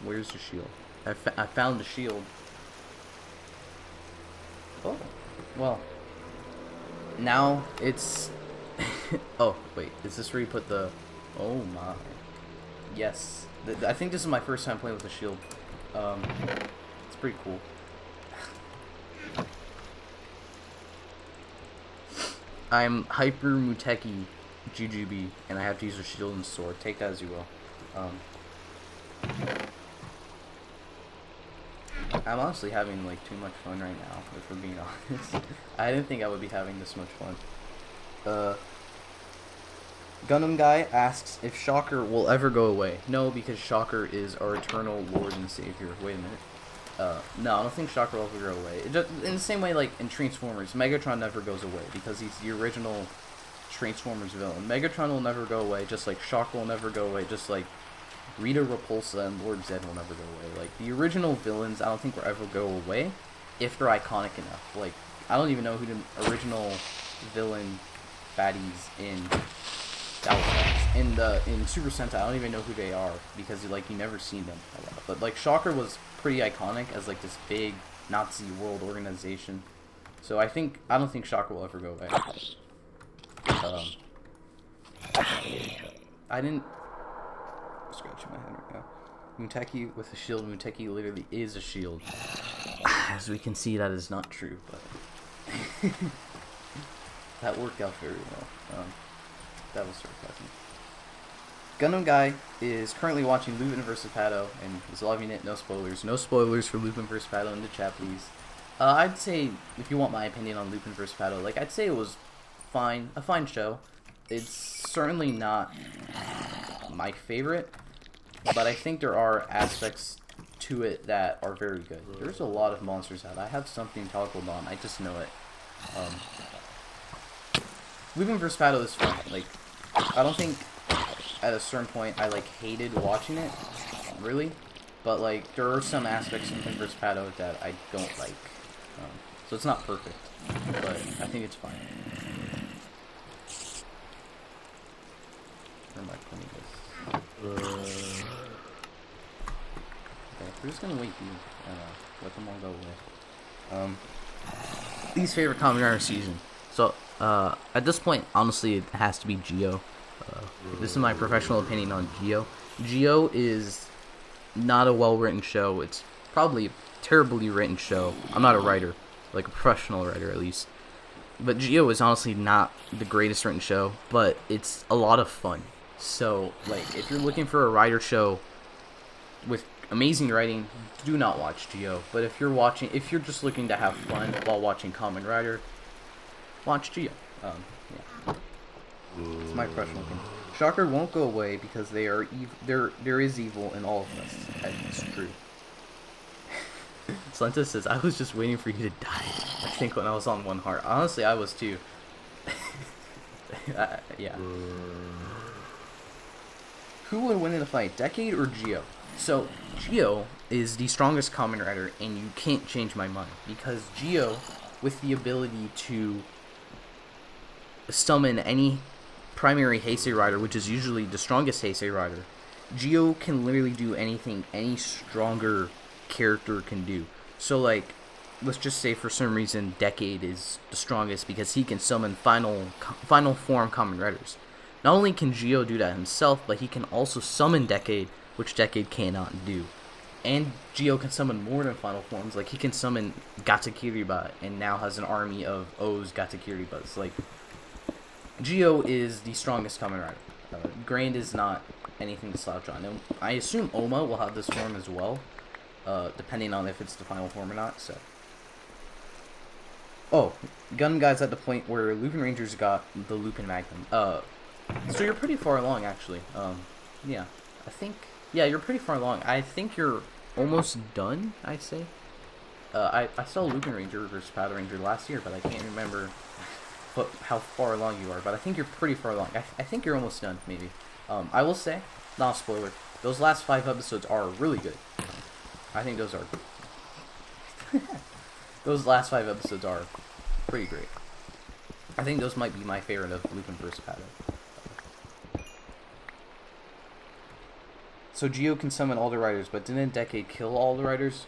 Where's the shield? I found the shield. Oh, well. Now it's... oh, wait. Is this where you put the... Oh, my. Yes. I think this is my first time playing with the shield. It's pretty cool. I'm Hyper Muteki GGB, and I have to use a shield and sword. Take that as you will. I'm honestly having, like, too much fun right now, if we're being honest. I didn't think I would be having this much fun. Gundam Guy asks if Shocker will ever go away. No, because Shocker is our eternal lord and savior. Wait a minute. No, I don't think Shocker will ever go away. In the same way, like, in Transformers, Megatron never goes away, because he's the original Transformers villain. Megatron will never go away, just like Shocker will never go away, just like Rita Repulsa and Lord Zed will never go away. Like, the original villains, I don't think will ever go away if they're iconic enough. Like, I don't even know who the original villain baddies in in Super Sentai. I don't even know who they are because, like, you never seen them a lot. But, like, Shocker was pretty iconic as, like, this big Nazi world organization. So I don't think Shocker will ever go away. I didn't... Scratching my head right now. Muteki with a shield. Muteki literally is a shield. As we can see, that is not true, but that worked out very well. That was sarcasm. Gundam Guy is currently watching Lupin vs. Pato and is loving it. No spoilers. No spoilers for Lupin vs. Pato in the chat, please. I'd say, if you want my opinion on Lupin vs. Pato, like, I'd say it was fine. A fine show. It's certainly not my favorite, but I think there are aspects to it that are very good. There's a lot of monsters out. I have something toggled on. I just know it. Lupin vs. Pato is fun. Like, I don't think at a certain point I, like, hated watching it, really, but, like, there are some aspects of Lupin vs. Pato that I don't like. So it's not perfect, but I think it's fine. Where am I putting this? Okay, we're just gonna wait here. Let them all go away. Least favorite Kamen Rider season. So, at this point, honestly, it has to be Geo. This is my professional opinion on Geo. Geo is not a well-written show. It's probably a terribly written show. I'm not a writer, like a professional writer at least. But Geo is honestly not the greatest written show, but it's a lot of fun. So, like, if you're looking for a writer show with amazing writing, do not watch Geo. But if you're just looking to have fun while watching Kamen Rider, watch Geo. Yeah. It's my professional opinion. Shocker won't go away because they are there is evil in all of us. That's true. Slenta says, I was just waiting for you to die. I think when I was on One Heart. Honestly, I was too. Yeah. Who would win in a fight, Decade or Geo? So, Geo is the strongest Kamen Rider, and you can't change my mind. Because Geo, with the ability to summon any primary Heisei Rider, which is usually the strongest Heisei Rider, Geo can literally do anything any stronger character can do. So, like, let's just say for some reason Decade is the strongest because he can summon final form Kamen Riders. Not only can Geo do that himself, but he can also summon Decade, which Decade cannot do. And Geo can summon more than final forms. Like, he can summon Gatakiriba and now has an army of O's Gatakiribas. Like, Geo is the strongest Kamen Rider. Grand is not anything to slouch on. And I assume Oma will have this form as well, depending on if it's the final form or not. So, oh, Gun Guy's at the point where Lupin Rangers got the Lupin Magnum. So you're pretty far along, actually. Yeah, yeah, you're pretty far along. I think you're almost done, I'd say. I saw Lupin Ranger versus Powder Ranger last year, but I can't remember how far along you are. But I think you're pretty far along. I think you're almost done, maybe. I will say, not a spoiler, those last 5 episodes are really good. I think those are... those last 5 episodes are pretty great. I think those might be my favorite of Lupin vs. Powder. So Geo can summon all the riders, but didn't Decade kill all the riders?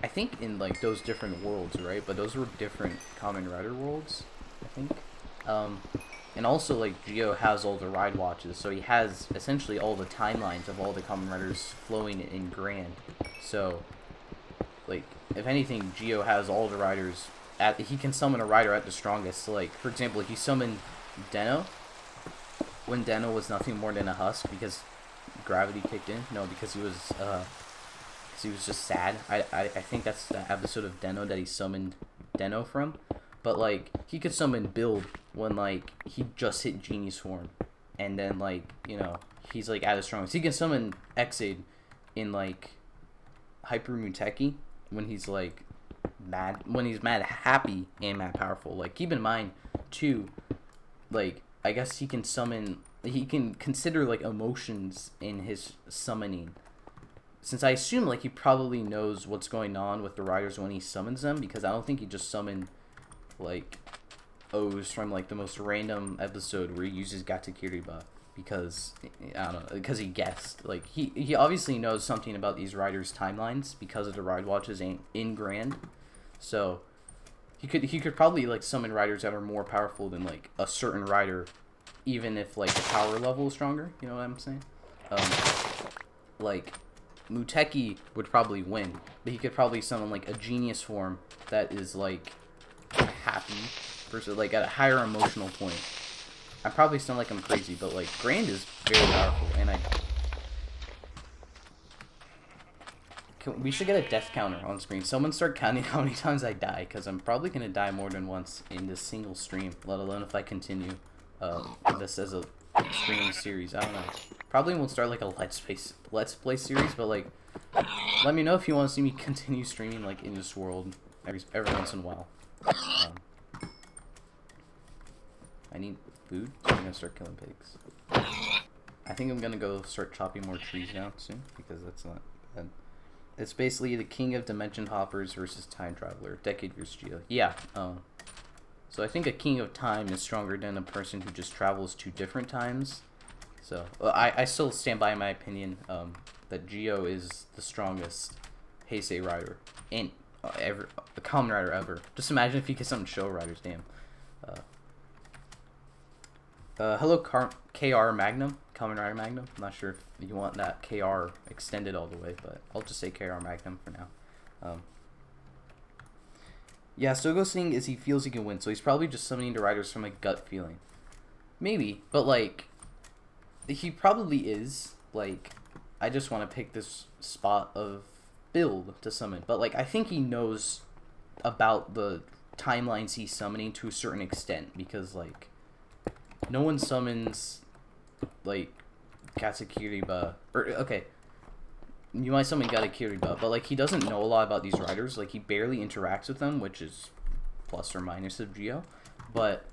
I think in, like, those different worlds, right? But those were different Kamen Rider worlds, I think. And also, like, Geo has all the ride watches, so he has essentially all the timelines of all the Kamen Riders flowing in Grand. So, like, if anything, Geo has all the riders he can summon a rider at the strongest. So, like, for example, he summoned Den-O when Den-O was nothing more than a husk because gravity kicked in. No, because he was just sad. I think that's the episode of Den-O that he summoned Den-O from. But, like, he could summon Build when, like, he just hit Genie's form. And then, like, you know, he's, like, at his strongest. He can summon Exade in, like, Hyper Muteki when he's, like, mad. When he's mad happy and mad powerful. Like, keep in mind, too, like, I guess he can summon... He can consider, like, emotions in his summoning. Since I assume, like, he probably knows what's going on with the riders when he summons them. Because I don't think he just summoned... like O's from like the most random episode where he uses Gatakiriba because I don't know, because he guessed. Like he obviously knows something about these riders' timelines because of the ride watches in Grand. So he could probably like summon riders that are more powerful than like a certain rider, even if like the power level is stronger. You know what I'm saying? Like Muteki would probably win, but he could probably summon like a genius form that is like happy versus like at a higher emotional point. I probably sound like I'm crazy, but like Grand is very powerful, and we should get a death counter on screen. Someone start counting how many times I die, because I'm probably gonna die more than once in this single stream, let alone if I continue this as a streaming series. I don't know. Probably won't start like a let's play series, but like let me know if you want to see me continue streaming like in this world every once in a while. I need food, so I'm gonna start killing pigs. I think I'm gonna go start chopping more trees down soon, because that's not bad. It's basically the king of dimension hoppers versus time traveler. Decade versus Geo. Yeah, so I think a king of time is stronger than a person who just travels to different times. So, I still stand by my opinion, that Geo is the strongest Heisei rider in ever, a Kamen Rider ever. Just imagine if he could summon Show Riders, damn. Hello KR Magnum, Kamen Rider Magnum. I'm not sure if you want that KR extended all the way, but I'll just say KR Magnum for now. Yeah, Sogo's thing is he feels he can win, so he's probably just summoning the riders from a gut feeling. Maybe, but like, he probably is. Like, I just want to pick this spot of build to summon. But like, I think he knows about the timelines he's summoning to a certain extent, because like, no one summons like Katsukiriba, or okay, you might summon Gatakiriba, but like, he doesn't know a lot about these riders. Like, he barely interacts with them, which is plus or minus of Geo. But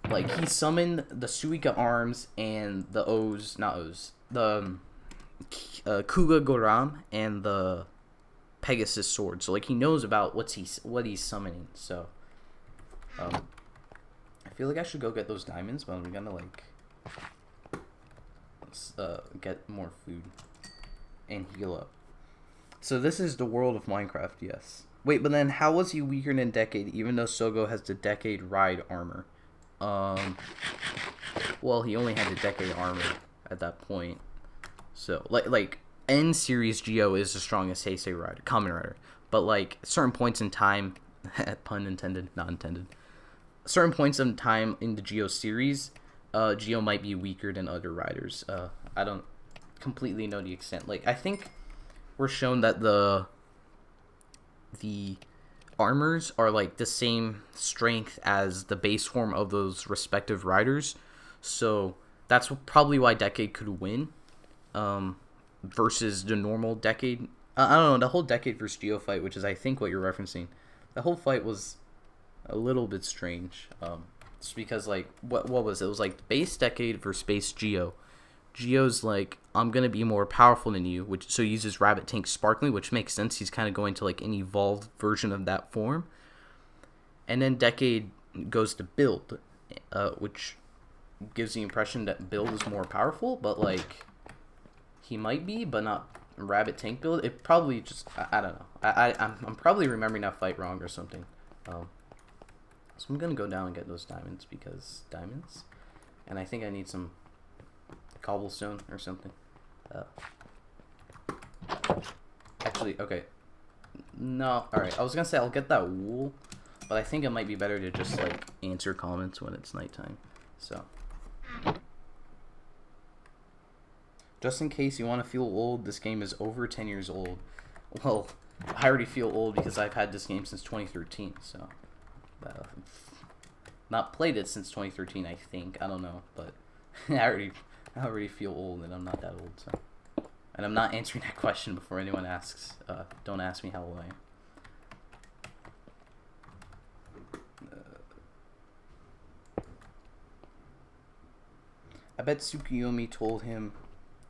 like, he summoned the Suika arms and the the Kuga Goram and the Pegasus sword. So like, he knows about what he's summoning. So I feel like I should go get those diamonds, but I'm gonna like get more food and heal up. So this is the world of Minecraft, yes. Wait, but then how was he weaker than Decade, even though Sogo has the Decade ride armor? Well, he only had the Decade armor at that point. So, like N series Geo is the strongest Heisei rider, common rider. But like, certain points in time, pun intended, not intended. Certain points in time in the Geo series, Geo might be weaker than other riders. I don't completely know the extent. Like, I think we're shown that the armors are like the same strength as the base form of those respective riders, so that's probably why Decade could win versus the normal Decade. I don't know, the whole Decade versus Geo fight, which is I think what you're referencing, the whole fight was a little bit strange, just because like what was it? It was like base Decade versus base Geo. Geo's like, I'm gonna be more powerful than you, which so he uses Rabbit Tank Sparkling, which makes sense. He's kind of going to like an evolved version of that form. And then Decade goes to Build, which gives the impression that Build is more powerful, but like, he might be, but not Rabbit Tank Build. It probably just, I don't know. I'm probably remembering that fight wrong or something. So I'm gonna go down and get those diamonds, because diamonds, and I think I need some cobblestone or something. Actually, okay. No, alright. I was gonna say I'll get that wool, but I think it might be better to just like answer comments when it's nighttime. So, just in case you want to feel old, this game is over 10 years old. Well, I already feel old because I've had this game since 2013. So, not played it since 2013. I think, I don't know, but I already feel old, and I'm not that old, so. And I'm not answering that question before anyone asks. Don't ask me how old I am. I bet Tsukuyomi told him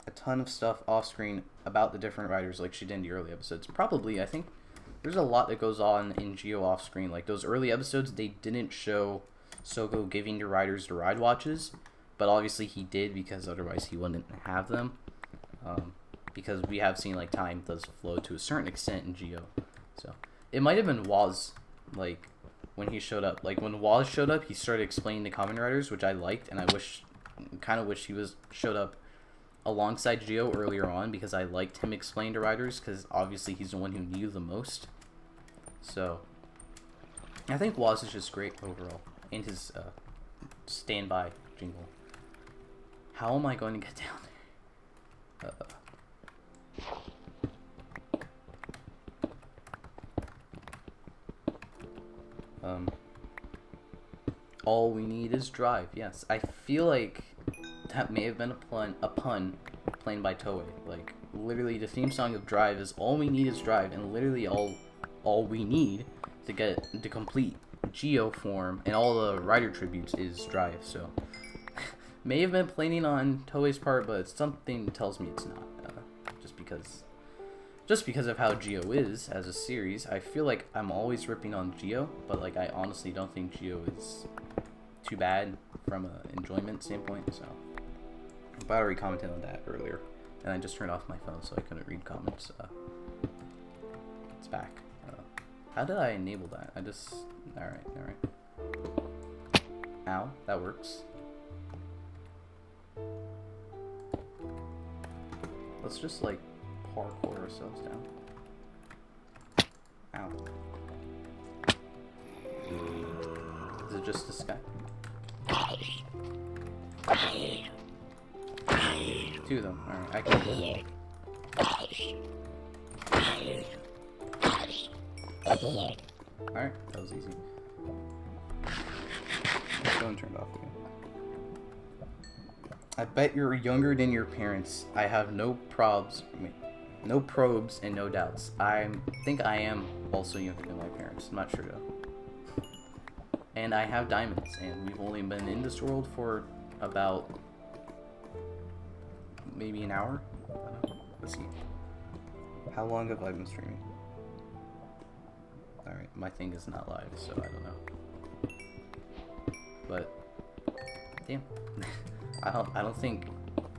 a ton of stuff off screen about the different riders like she did in the early episodes. Probably, I think there's a lot that goes on in Geo off screen. Like those early episodes, they didn't show Sogo giving the riders the ride watches. But obviously he did, because otherwise he wouldn't have them. Because we have seen like time does flow to a certain extent in Geo. So it might have been Waz, like when he showed up. Like when Waz showed up, he started explaining the Kamen Riders, which I liked, and I kind of wish he showed up alongside Geo earlier on, because I liked him explain the riders, because obviously he's the one who knew the most. So I think Waz is just great overall, and his standby jingle. How am I going to get down there? All we need is drive. Yes, I feel like that may have been a pun played by Toei. Like, literally, the theme song of Drive is all we need is drive, and literally all we need to get the complete Geo form and all the rider tributes is drive. So. May have been planning on Toei's part, but something tells me it's not. Just because of how Geo is as a series, I feel like I'm always ripping on Geo, but like I honestly don't think Geo is too bad from an enjoyment standpoint. So, but I already commented on that earlier, and I just turned off my phone so I couldn't read comments. It's back. How did I enable that? All right. Ow, that works. Let's just like parkour ourselves down. Ow. Is it just this guy? Two of them. Alright, I can do it. Alright, that was easy. Let's go and turn it off again. I bet you're younger than your parents. I have no probes and no doubts. I think I am also younger than my parents. I'm not sure though. And I have diamonds, and we've only been in this world for about maybe an hour. Let's see. How long have I been streaming? Alright, my thing is not live, so I don't know. But damn. I don't think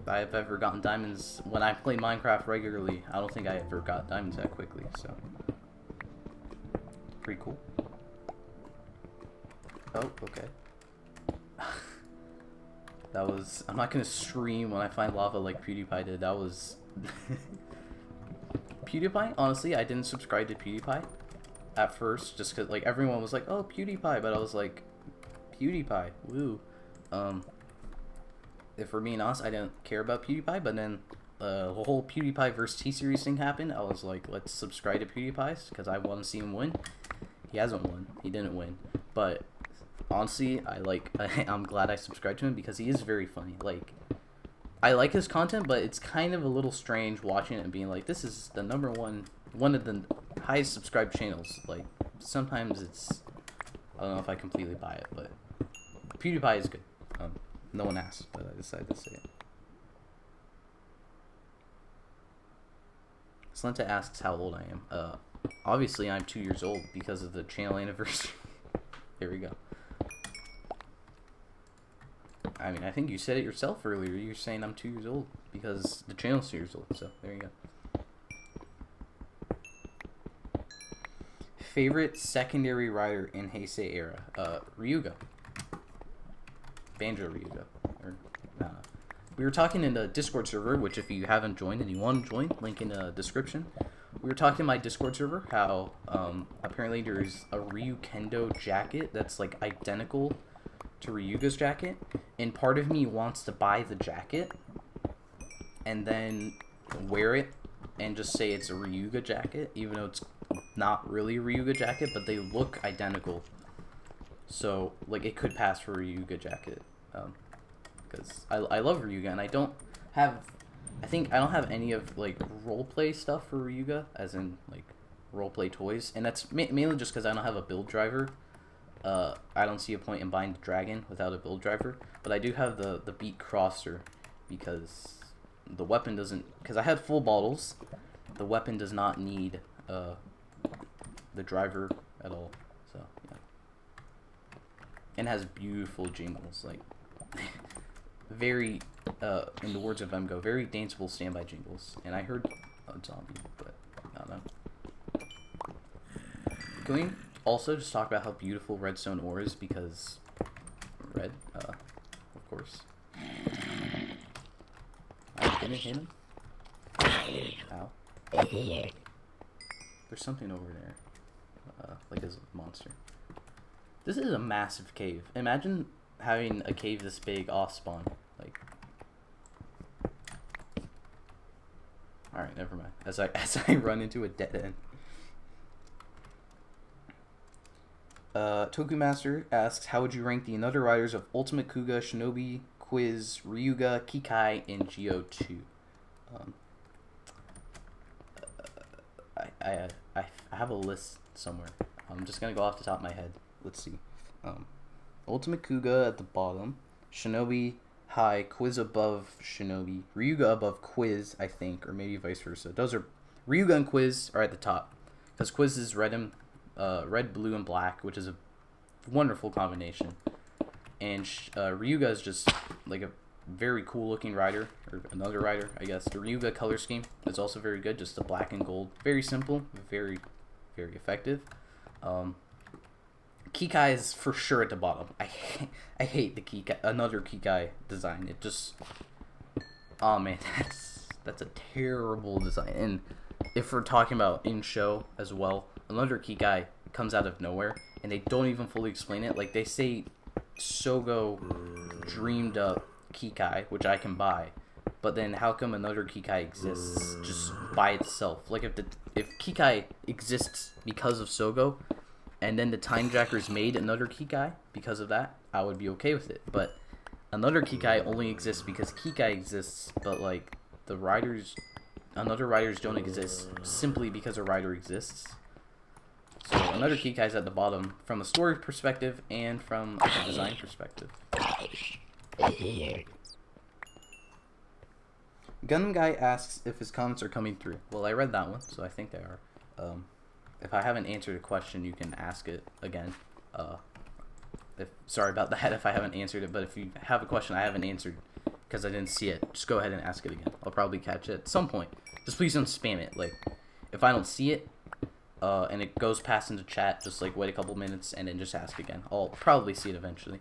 I've ever gotten diamonds when I play Minecraft regularly. I don't think I ever got diamonds that quickly, so pretty cool. Oh, okay. That was... I'm not gonna stream when I find lava like PewDiePie did. That was... PewDiePie? Honestly, I didn't subscribe to PewDiePie at first, just cause like everyone was like, oh, PewDiePie, but I was like, PewDiePie, woo. If we're being honest, I didn't care about PewDiePie, but then the whole PewDiePie versus T-Series thing happened. I was like, let's subscribe to PewDiePie, because I want to see him win. He hasn't won. He didn't win. But honestly, I'm glad I subscribed to him, because he is very funny. Like, I like his content, but it's kind of a little strange watching it and being like, this is the number one of the highest subscribed channels. Like, sometimes it's, I don't know if I completely buy it, but PewDiePie is good. No one asked, but I decided to say it. Slenta asks how old I am. Obviously I'm 2 years old because of the channel anniversary. There we go. I mean, I think you said it yourself earlier. You were saying I'm 2 years old because the channel's 2 years old, so there you go. Favorite secondary rider in Heisei era? Ryuga. Banjo Ryuga. Or, I don't know. We were talking in the Discord server, which if you haven't joined and you want to join, link in the description. We were talking in my Discord server how apparently there's a Ryu Kendo jacket that's like identical to Ryuga's jacket, and part of me wants to buy the jacket and then wear it and just say it's a Ryuga jacket, even though it's not really a Ryuga jacket, but they look identical. So, like, it could pass for a Ryuga jacket, because I love Ryuga, and I don't have any of, like, roleplay stuff for Ryuga, as in, like, roleplay toys, and that's mainly just because I don't have a build driver. I don't see a point in buying the dragon without a build driver, but I do have the Beat Crosser, because the weapon doesn't, because I had full bottles, the weapon does not need, the driver at all, so, yeah. And has beautiful jingles, like, very, in the words of Emgo, very danceable standby jingles. And I heard a zombie, but I don't know. Can we also just talk about how beautiful redstone ore is, because red, of course. I didn't hit him. Ow. There's something over there, like a monster. This is a massive cave. Imagine having a cave this big off spawn. Like, all right, never mind. As I run into a dead end. Tokumaster asks, how would you rank the another riders of Ultimate Kuga, Shinobi, Quiz, Ryuga, Kikai, and Geo 2? I have a list somewhere. I'm just gonna go off the top of my head. Let's see. Ultimate Kuga at the bottom, Shinobi high, Quiz above Shinobi, Ryuga above Quiz, I think, or maybe vice versa. Those are Ryuga and Quiz are at the top, because Quiz is red, blue, and black, which is a wonderful combination. And Ryuga is just like a very cool looking rider, or another rider, I guess. The Ryuga color scheme is also very good, just the black and gold. Very simple, very, very effective. Kikai is for sure at the bottom. I hate the Kikai, another Kikai design. It just, oh man, that's a terrible design. And if we're talking about in show as well, another Kikai comes out of nowhere, and they don't even fully explain it. Like, they say Sogo dreamed up Kikai, which I can buy, but then how come another Kikai exists just by itself? Like, if Kikai exists because of Sogo, and then the Time Jackers made another Kikai because of that, I would be okay with it. But another Kikai only exists because Kikai exists, but like the another riders don't exist simply because a rider exists. So another Kikai's at the bottom from a story perspective and from a design perspective. Gundam Guy asks if his comments are coming through. Well, I read that one, so I think they are. If I haven't answered a question, you can ask it again. Sorry about that if I haven't answered it, but if you have a question I haven't answered because I didn't see it, just go ahead and ask it again. I'll probably catch it at some point. Just please don't spam it. Like, if I don't see it, and it goes past into chat, just like wait a couple minutes and then just ask again. I'll probably see it eventually.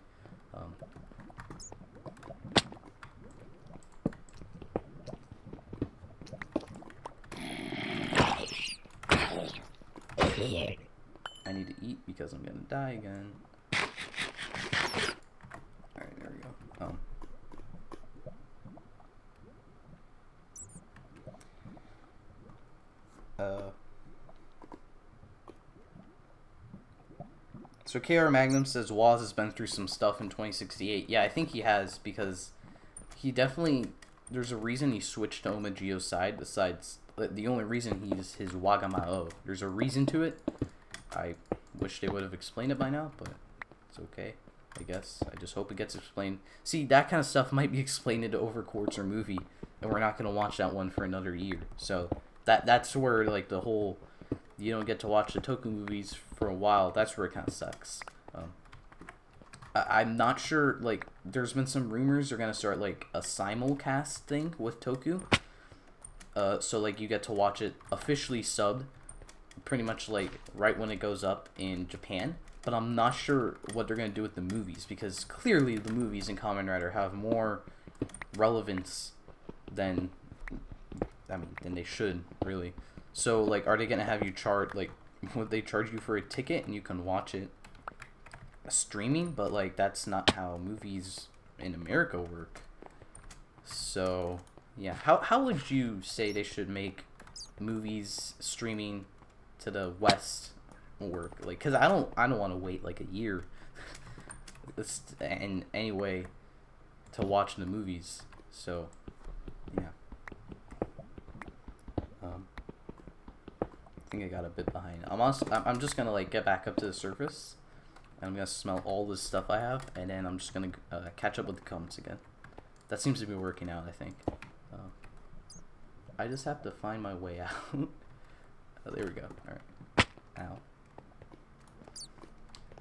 I need to eat because I'm gonna die again. Alright, there we go. So KR Magnum says Waz has been through some stuff in 2068. Yeah, I think he has, because he definitely, there's a reason he switched to Omagio's side, besides the only reason he's his Wagamao. There's a reason to it. I wish they would have explained it by now, but it's okay, I guess. I just hope it gets explained. See, that kind of stuff might be explained into Overcourts or movie, and we're not going to watch that one for another year. So that's where, like, the whole, you don't get to watch the Toku movies for a while, that's where it kind of sucks. I'm not sure, like, there's been some rumors they're going to start, like, a simulcast thing with Toku. So, like, you get to watch it officially subbed, pretty much, like, right when it goes up in Japan. But I'm not sure what they're going to do with the movies, because clearly the movies in Kamen Rider have more relevance than they should, really. So, like, are they going to have you charge, like, would they charge you for a ticket and you can watch it streaming? But, like, that's not how movies in America work. So, yeah. How would you say they should make movies streaming to the West work? Like, because I don't want to wait, like, a year in any way to watch the movies. So, yeah. I think I got a bit behind. I'm just gonna, like, get back up to the surface, and I'm gonna smell all this stuff I have, and then I'm just gonna catch up with the comments again. That seems to be working out, I think. I just have to find my way out. Oh, there we go. All right. Ow.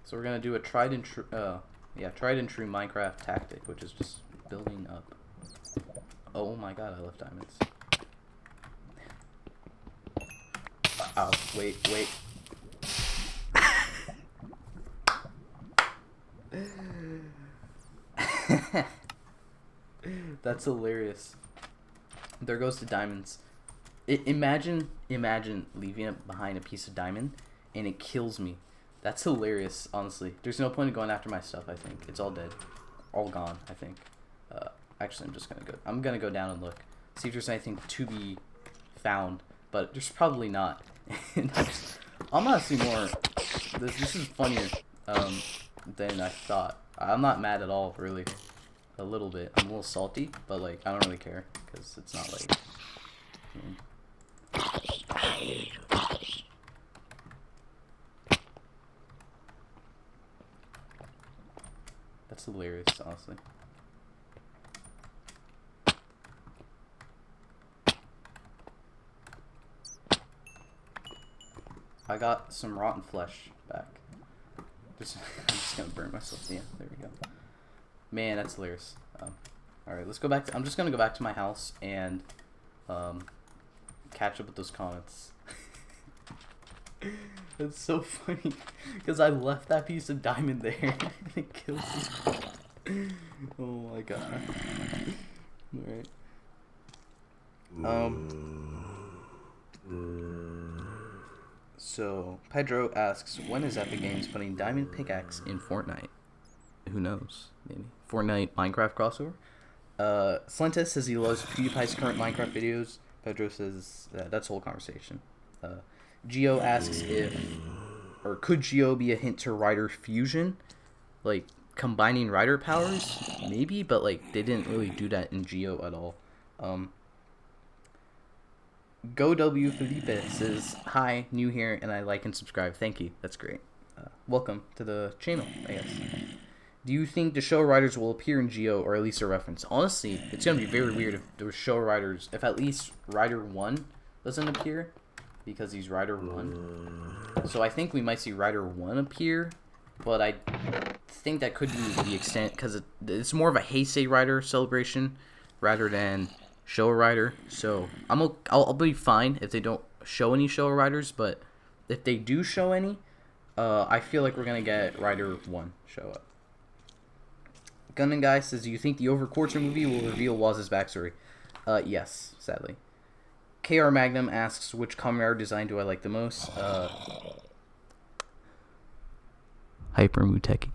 So we're gonna do a tried and true Minecraft tactic, which is just building up. Oh my god, I left diamonds. Oh, wait. That's hilarious. There goes the diamonds. Imagine leaving it behind a piece of diamond, and it kills me. That's hilarious, honestly. There's no point in going after my stuff, I think. It's all dead. All gone, I think. Actually, I'm gonna go down and look. See if there's anything to be found. But there's probably not. I'm honestly more... This is funnier than I thought. I'm not mad at all, really. A little bit. I'm a little salty, but, like, I don't really care. Because it's not like... That's hilarious, honestly. I got some rotten flesh back. I'm just gonna burn myself. Yeah, there we go. Man, that's hilarious. Alright, let's go back to... I'm just gonna go back to my house and catch up with those comments. It's so funny because I left that piece of diamond there and it kills me. Oh my god. Alright. So Pedro asks, when is Epic Games putting Diamond Pickaxe in Fortnite? Who knows? Maybe Fortnite Minecraft crossover. Slentus says he loves PewDiePie's current Minecraft videos. Pedro says that's the whole conversation. Geo asks if, or could Geo be a hint to Rider Fusion, like combining Rider powers? Maybe, but like they didn't really do that in Geo at all. Go W Felipe says, hi, new here, and I like and subscribe. Thank you. That's great. Welcome to the channel, I guess. Do you think the show riders will appear in Geo, or at least a reference? Honestly, it's going to be very weird if there were show riders, if at least Rider 1 doesn't appear, because he's Rider 1. So I think we might see Rider 1 appear, but I think that could be the extent, because it's more of a Heisei Rider celebration rather than show rider. So I'll be fine if they don't show any show riders, but if they do show any, I feel like we're going to get Rider 1 show up. Gunman Guy says, do you think the Overcourser movie will reveal Waz's backstory? Yes, sadly. KR Magnum asks, which Kamen Rider design do I like the most? Hyper Muteki.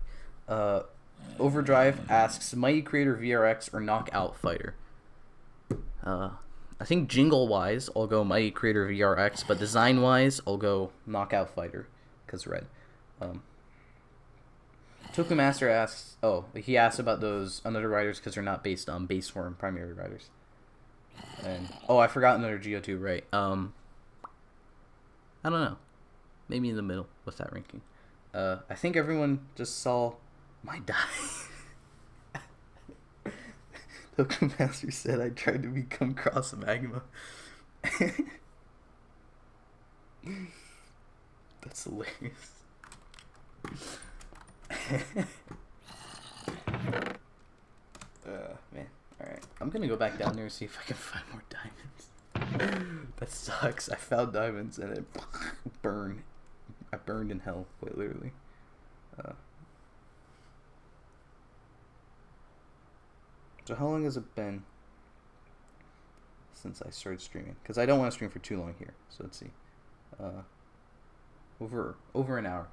Overdrive asks, Mighty Creator VRX or Knockout Fighter? I think jingle-wise, I'll go Mighty Creator VRX, but design-wise, I'll go Knockout Fighter, because red. Toku Master asks, he asked about those another riders because they're not based on base form primary riders. And I forgot another Geo 2, right? I don't know. Maybe in the middle with that ranking. I think everyone just saw my die. Toku Master said I tried to become Cross Magma. That's hilarious. Man, alright. I'm gonna go back down there and see if I can find more diamonds. That sucks. I found diamonds and it burned. I burned in hell, quite literally. So how long has it been since I started streaming? Because I don't want to stream for too long here. So let's see. Over an hour.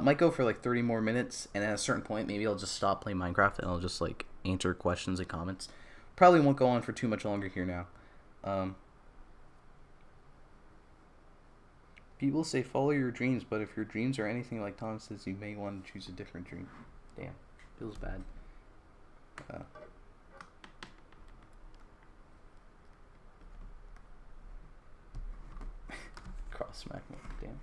Might go for like 30 more minutes, and at a certain point, maybe I'll just stop playing Minecraft and I'll just like answer questions and comments. Probably won't go on for too much longer here now. People say follow your dreams, but if your dreams are anything like Tom says, you may want to choose a different dream. Damn, feels bad. Cross Magma, damn.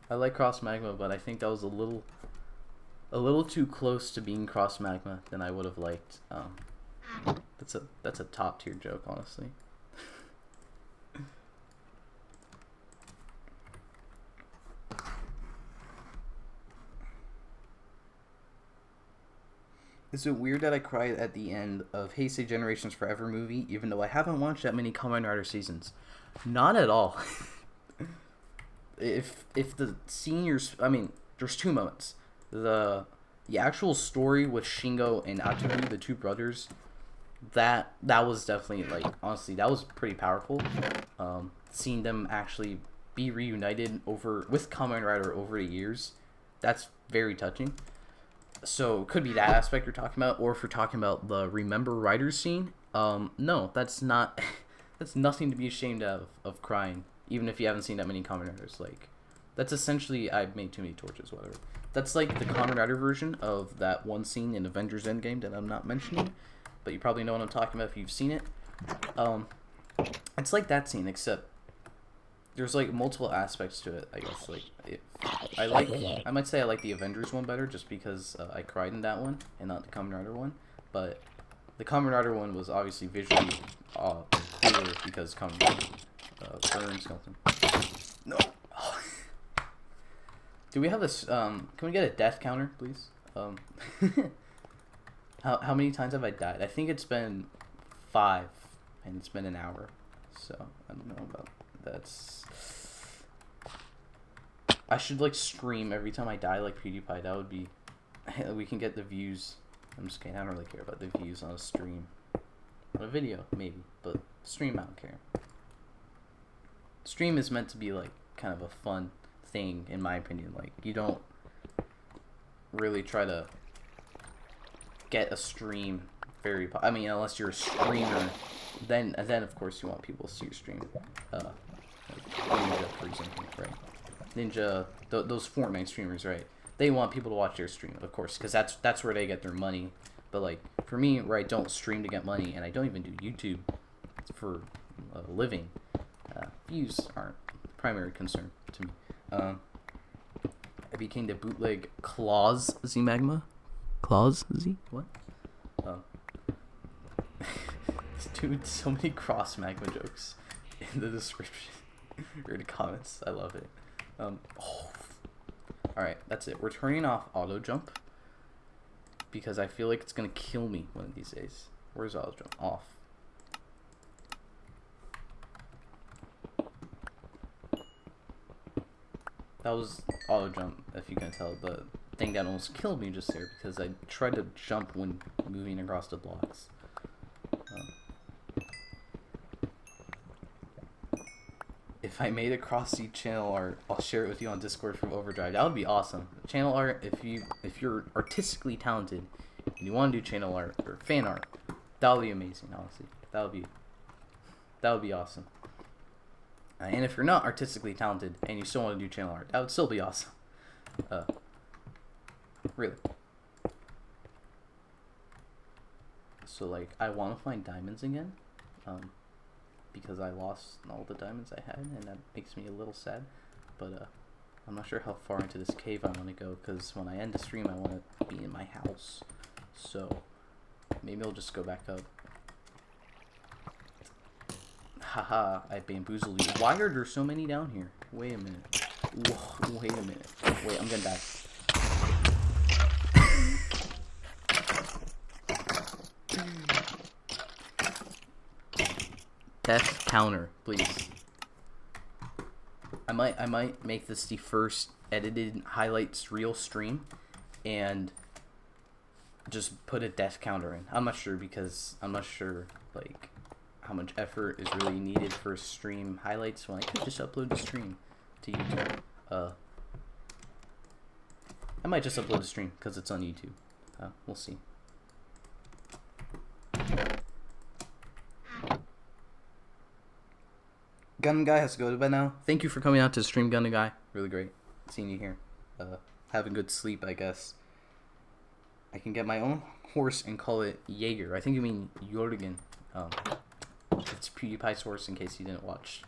I like Cross Magma, but I think that was a little too close to being Cross Magma than I would have liked. That's a top tier joke, honestly. Is it weird that I cried at the end of Heisei Generations Forever movie, even though I haven't watched that many Kamen Rider seasons? Not at all. If the seniors, I mean, there's two moments. The actual story with Shingo and Atsumu, the two brothers, that was definitely, like, honestly, that was pretty powerful. Seeing them actually be reunited with Kamen Rider over the years, that's very touching. So it could be that aspect you're talking about, or if you're talking about the Remember Riders scene, no, that's not. That's nothing to be ashamed of crying, even if you haven't seen that many Kamen Riders. Like, that's essentially I made too many torches, whatever. That's like the Kamen Rider version of that one scene in Avengers Endgame that I'm not mentioning, but you probably know what I'm talking about if you've seen it. It's like that scene, except there's like multiple aspects to it, I guess. Like, I might say I like the Avengers one better, just because I cried in that one and not the Kamen Rider one. But the Kamen Rider one was obviously visually clearer because Kamen Rider burn skeleton. No. Oh. Do we have this? Can we get a death counter, please? How many times have I died? I think it's been 5, and it's been an hour. So I don't know about. I should like scream every time I die like PewDiePie. That would be. We can get the views. I'm just kidding. I don't really care about the views on a stream. On a video, maybe, but stream I don't care. Stream is meant to be like kind of a fun thing, in my opinion. Like, you don't really try to get a stream very... I mean, unless you're a streamer, then of course you want people to see your stream. Like Ninja, for example, right? Ninja, those Fortnite streamers, right? They want people to watch their stream, of course, because that's where they get their money. But like for me, where I don't stream to get money, and I don't even do YouTube for a living, views aren't the primary concern to me. I became the bootleg Claws Z Magma. Claws Z? What? Dude, so many cross magma jokes in the description or the comments. I love it. Alright, that's it. We're turning off auto jump because I feel like it's gonna kill me one of these days. Where's auto jump? Off. That was auto jump, if you can tell. The thing that almost killed me just there because I tried to jump when moving across the blocks. If I made a cross-seed channel art, I'll share it with you on Discord from Overdrive. That would be awesome. Channel art, if you're artistically talented and you want to do channel art or fan art, that would be amazing. Honestly, that would be awesome. And if you're not artistically talented and you still want to do channel art, that would still be awesome. Really. So like, I want to find diamonds again. Because I lost all the diamonds I had, and that makes me a little sad. But I'm not sure how far into this cave I want to go, because when I end the stream, I want to be in my house. So maybe I'll just go back up. Haha, I bamboozled you. Why are there so many down here? Wait a minute. Whoa, wait a minute. Wait, I'm gonna die. Death counter, please. I might make this the first edited highlights reel stream and just put a death counter in. I'm not sure because I'm not sure like how much effort is really needed for stream highlights when I could just upload the stream to YouTube. I might just upload the stream because it's on YouTube. We'll see. Gun Guy has to go to bed now. Thank you for coming out to stream, Gun Guy. Really great seeing you here. Have a good sleep, I guess. I can get my own horse and call it Jaeger. I think you mean Jorgen. It's PewDiePie's horse. In case you didn't watch,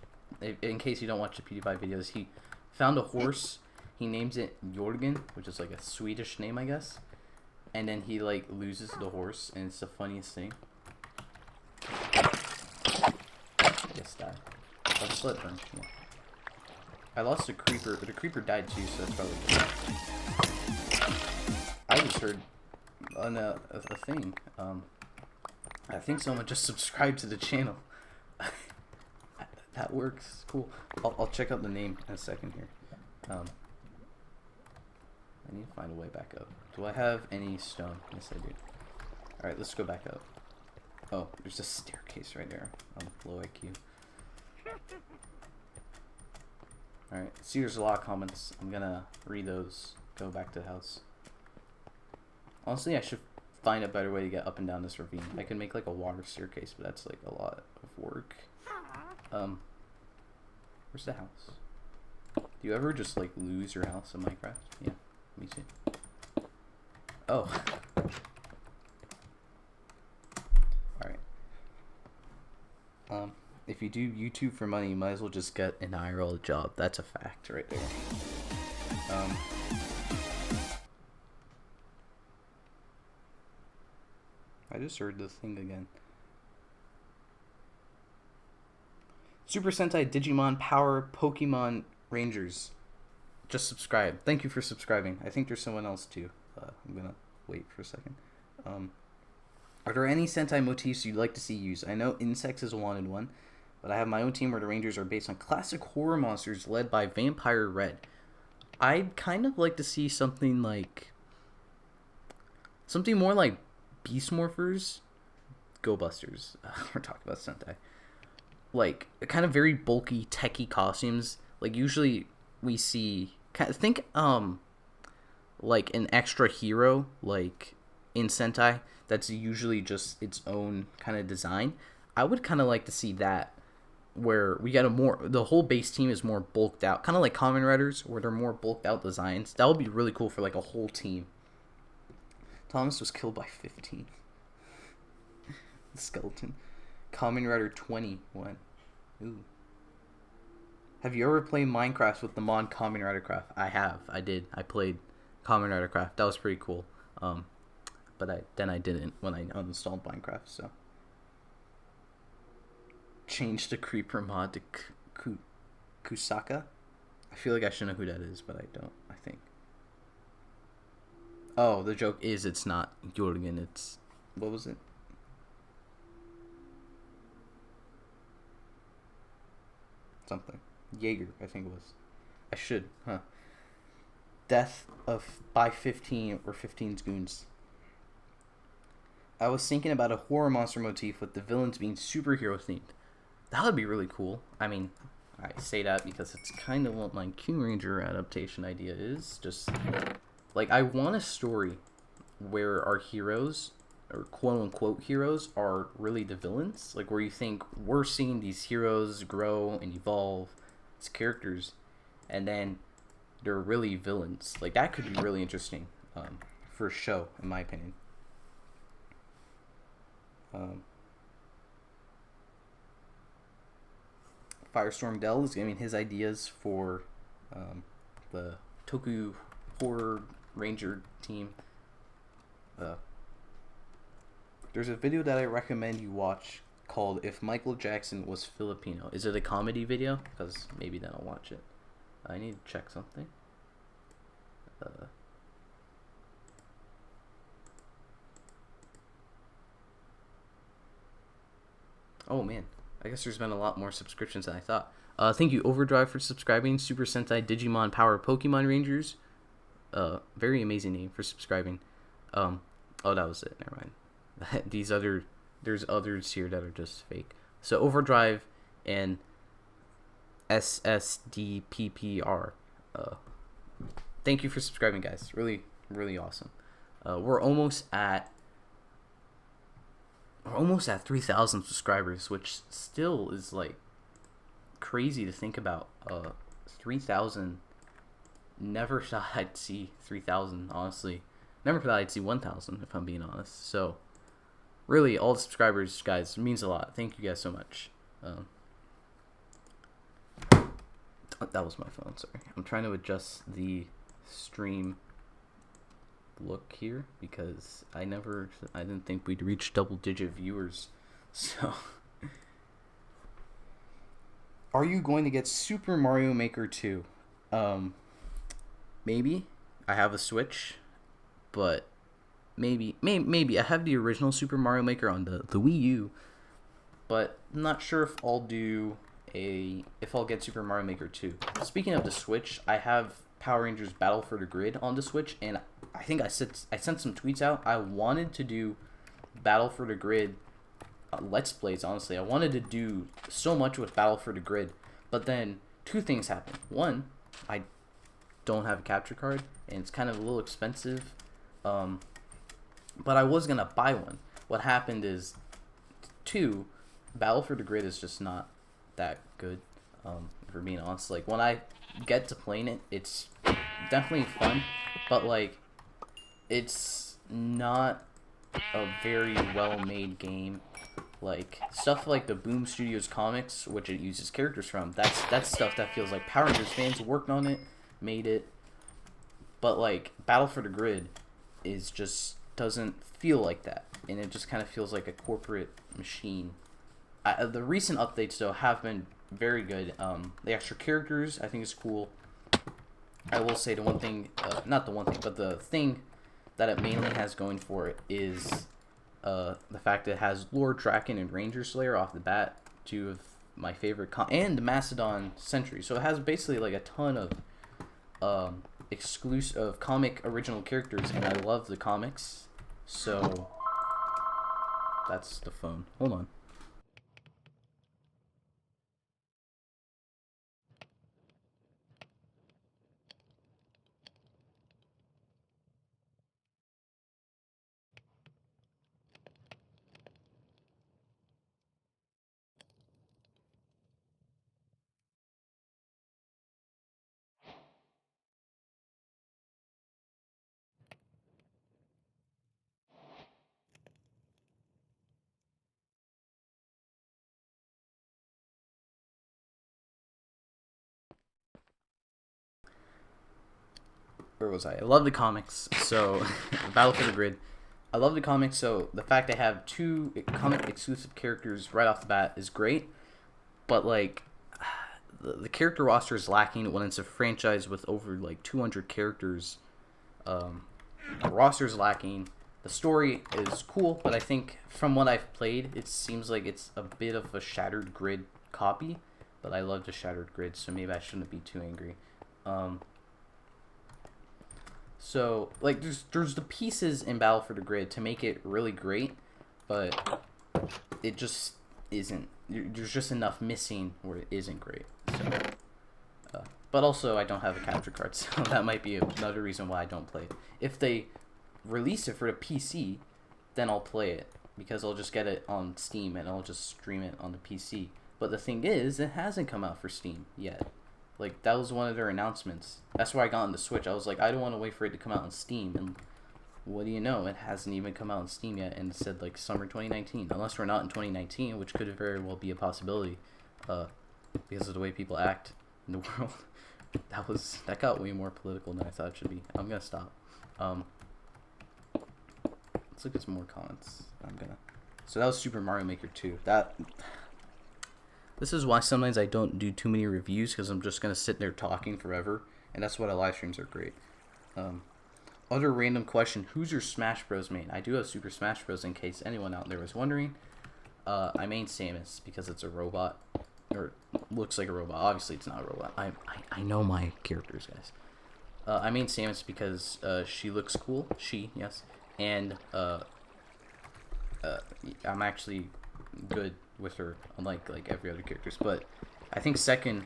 in case you don't watch the PewDiePie videos, he found a horse. He names it Jorgen, which is like a Swedish name, I guess. And then he like loses the horse, and it's the funniest thing. Just died. Oh, slit burn. Yeah. I lost a creeper, but the creeper died too, so that's probably good. I just heard on a thing. I think someone just subscribed to the channel. That works. Cool. I'll check out the name in a second here. I need to find a way back up. Do I have any stone? Yes, I do. Alright, let's go back up. Oh, there's a staircase right there. Low IQ. Alright, see there's a lot of comments. I'm gonna read those. Go back to the house. Honestly, I should find a better way to get up and down this ravine. I could make like a water staircase, but that's like a lot of work. Where's the house? Do you ever just like lose your house in Minecraft? Yeah, me too. Oh. Alright. If you do YouTube for money, you might as well just get an IRL job. That's a fact right there. I just heard the thing again. Super Sentai Digimon Power Pokemon Rangers. Just subscribe. Thank you for subscribing. I think there's someone else too. I'm gonna wait for a second. Are there any Sentai motifs you'd like to see used? I know Insects is a wanted one, but I have my own team where the Rangers are based on classic horror monsters led by Vampire Red. I'd kind of like to see something like... something more like Beast Morphers. Go Busters. We're talking about Sentai. Like, kind of very bulky, techie costumes. Like usually we see think like an extra hero like in Sentai that's usually just its own kind of design. I would kind of like to see that where we get the whole base team is more bulked out, kind of like Kamen Riders where they're more bulked out designs. That would be really cool for like a whole team. Thomas was killed by 15. The skeleton. Kamen Rider 21. Ooh. Have you ever played Minecraft with the mod Kamen Rider Craft? I have. I did. I played Kamen Rider Craft. That was pretty cool. But I didn't when I uninstalled Minecraft. So changed the creeper mod to Kusaka. I feel like I should know who that is, but I don't. I think. Oh, the joke is it's not Jorgen. It's what was it? Something. Jaeger, I think it was. I should, huh? Death of by 15 or 15's goons. I was thinking about a horror monster motif with the villains being superhero themed. That would be really cool. I mean, I say that because it's kind of what my Kyuranger adaptation idea is. Just like I want a story where our heroes, or quote unquote heroes, are really the villains. Like where you think we're seeing these heroes grow and evolve as characters, and then they're really villains. Like that could be really interesting for a show, in my opinion. Firestorm Dell is giving his ideas for the Toku Horror Ranger team. There's a video that I recommend you watch called If Michael Jackson Was Filipino. Is it a comedy video? Because maybe then I'll watch it. I need to check something. Oh man, I guess there's been a lot more subscriptions than I thought. Thank you Overdrive for subscribing. Super Sentai Digimon Power Pokemon Rangers. Very amazing name for subscribing. Oh, that was it. Never mind. There's others here that are just fake. So Overdrive and SSDPPR. Thank you for subscribing, guys. Really, really awesome. We're almost at 3,000 subscribers, which still is like crazy to think about. 3,000. Never thought I'd see 3,000. Honestly, never thought I'd see 1,000. If I'm being honest. So, really, all the subscribers, guys, means a lot. Thank you guys so much. That was my phone. Sorry, I'm trying to adjust the stream look here because I didn't think we'd reach double-digit viewers. So, are you going to get Super Mario Maker 2? Maybe. I have a Switch, but maybe I have the original Super Mario Maker on the Wii U, but I'm not sure if I'll get Super Mario Maker 2. Speaking of the Switch, I have Power Rangers Battle for the Grid on the Switch, and I think I sent some tweets out. I wanted to do Battle for the Grid Let's Plays, honestly. I wanted to do so much with Battle for the Grid, but then two things happened. One, I don't have a capture card, and it's kind of a little expensive, but I was going to buy one. What happened is, two, Battle for the Grid is just not that good, for being honest. Like, when I get to playing it, it's definitely fun, but like it's not a very well made game. Like stuff like the Boom Studios comics, which it uses characters from, that's stuff that feels like Power Rangers fans worked on it, made it, but like Battle for the Grid is just doesn't feel like that, and it just kind of feels like a corporate machine. The recent updates though have been very good. The extra characters I think is cool. I will say the one thing, not the one thing, but the thing that it mainly has going for it is the fact that it has Lord Draken and Ranger Slayer off the bat, two of my favorite, and the Mastodon Sentry. So it has basically like a ton of exclusive comic original characters, and I love the comics. So that's the phone. Hold on. where was I love the comics, so Battle for the Grid. I love the comics, so the fact they have 2 comic exclusive characters right off the bat is great, but like the character roster is lacking when it's a franchise with over like 200 characters. The roster is lacking. The story is cool, but I think from what I've played, it seems like it's a bit of a Shattered Grid copy. But I love the Shattered Grid, so maybe I shouldn't be too angry. So like there's the pieces in Battle for the Grid to make it really great, but it just isn't. There's just enough missing where it isn't great. So, but also I don't have a capture card, so that might be another reason why I don't play it. If they release it for the PC, then I'll play it because I'll just get it on Steam and I'll just stream it on the PC. But the thing is, it hasn't come out for Steam yet. Like, that was one of their announcements. That's why I got on the Switch. I was like, I don't want to wait for it to come out on Steam. And what do you know? It hasn't even come out on Steam yet. And it said, like, summer 2019. Unless we're not in 2019, which could very well be a possibility. Because of the way people act in the world. That got way more political than I thought it should be. I'm going to stop. Let's look at some more comments. So that was Super Mario Maker 2. This is why sometimes I don't do too many reviews, because I'm just going to sit there talking forever, and that's why live streams are great. Other random question, who's your Smash Bros main? I do have Super Smash Bros in case anyone out there was wondering. I main Samus because it's a robot, or looks like a robot. Obviously it's not a robot. I know my characters, guys. I main Samus because she looks cool. Yes. And I'm actually good with her, unlike like every other characters. But I think second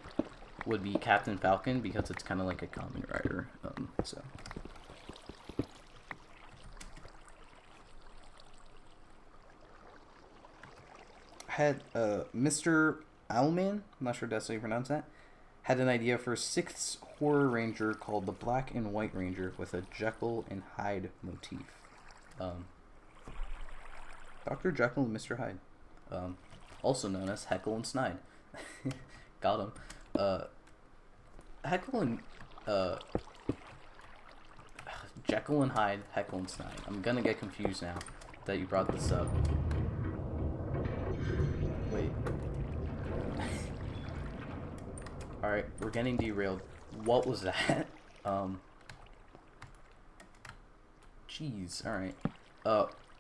would be Captain Falcon because it's kind of like a Kamen Rider. So I had Mr. Owlman, I'm not sure if that's how you pronounce that, had an idea for a 6th horror ranger called the Black and White Ranger with a Jekyll and Hyde motif. Dr. Jekyll and Mr. Hyde. Also known as Heckle and Snide. Got him. Heckle and Jekyll and Hyde, Heckle and Snide. I'm gonna get confused now that you brought this up. Wait. Alright, we're getting derailed. What was that? Jeez, alright.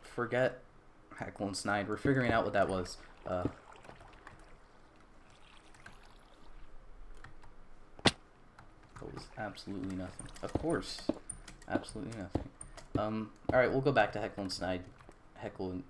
Forget Heckle and Snide. We're figuring out what that was. That was absolutely nothing. Of course. Absolutely nothing. Alright, we'll go back to Heckle and Snide. I'm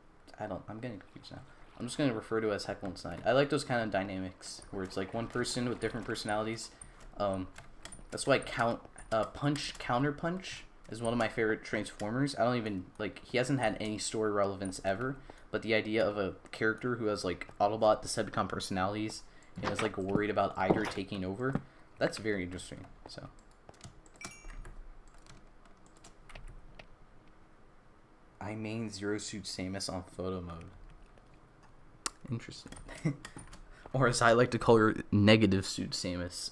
getting confused now. I'm just going to refer to it as Heckle and Snide. I like those kind of dynamics where it's like one person with different personalities. That's why Punch Counterpunch is one of my favorite Transformers. I don't even, like, he hasn't had any story relevance ever, but the idea of a character who has, like, Autobot, Decepticon personalities, and is, like, worried about either taking over, that's very interesting, so. I main Zero Suit Samus on photo mode. Interesting. Or as I like to call her, Negative Suit Samus.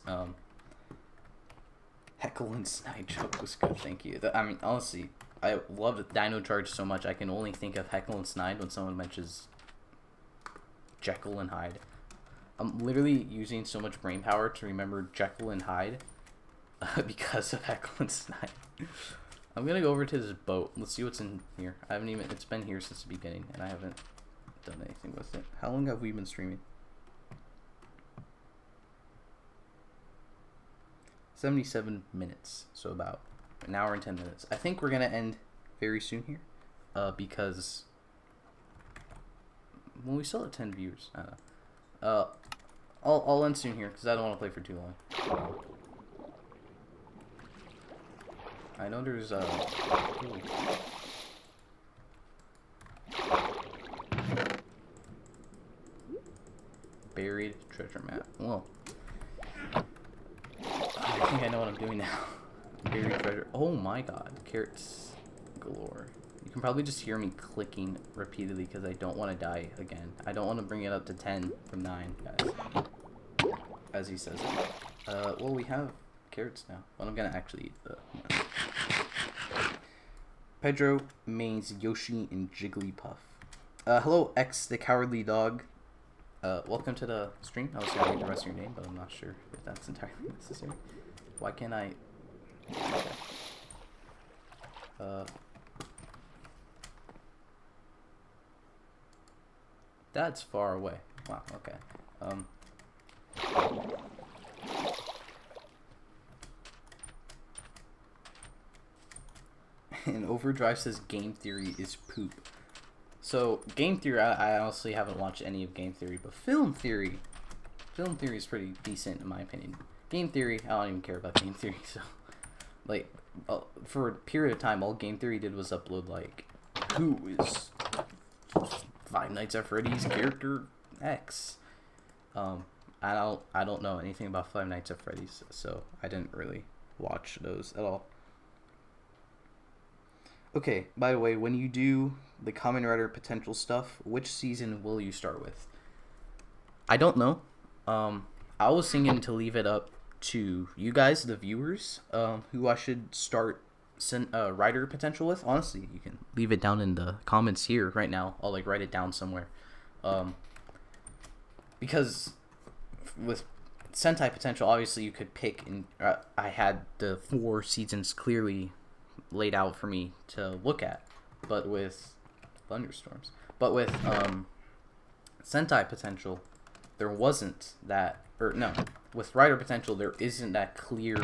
Heckle and Snide joke was good, thank you. I mean, honestly, I love Dino Charge so much, I can only think of Heckle and Snide when someone mentions Jekyll and Hyde. I'm literally using so much brain power to remember Jekyll and Hyde because of Heckle and Snide. I'm gonna go over to this boat. Let's see what's in here. It's been here since the beginning, and I haven't done anything with it. How long have we been streaming? 77 minutes, so about an hour and 10 minutes. I think we're gonna end very soon here, because we still have 10 viewers. I don't know. I'll end soon here because I don't want to play for too long. I know there's buried treasure map. Well, I think I know what I'm doing now. Buried treasure. Oh my god, carrots galore. You can probably just hear me clicking repeatedly because I don't want to die again. I don't want to bring it up to 10 from 9, guys. As he says it. Well, we have carrots now. But I'm gonna actually eat the... Pedro, Maze, Yoshi, and Jigglypuff. Hello, X the Cowardly Dog. Welcome to the stream. I was gonna read the rest of your name, but I'm not sure if that's entirely necessary. Why can't I... That's far away. Wow, okay. And Overdrive says Game Theory is poop. So, Game Theory, I honestly haven't watched any of Game Theory, but Film Theory is pretty decent in my opinion. Game Theory, I don't even care about Game Theory, so, like, for a period of time, all Game Theory did was upload, like, who is Five Nights at Freddy's character X? I don't know anything about Five Nights at Freddy's, so I didn't really watch those at all. Okay, by the way, when you do the Kamen Rider potential stuff, which season will you start with? I don't know. I was thinking to leave it up to you guys, the viewers, who I should start Rider potential with. Honestly, you can leave it down in the comments here right now. I'll like write it down somewhere. Because with Sentai potential, obviously you could pick, and I had the 4 seasons clearly laid out for me to look at, but with thunderstorms. But with Sentai potential, there wasn't that, or no, with Rider potential, there isn't that clear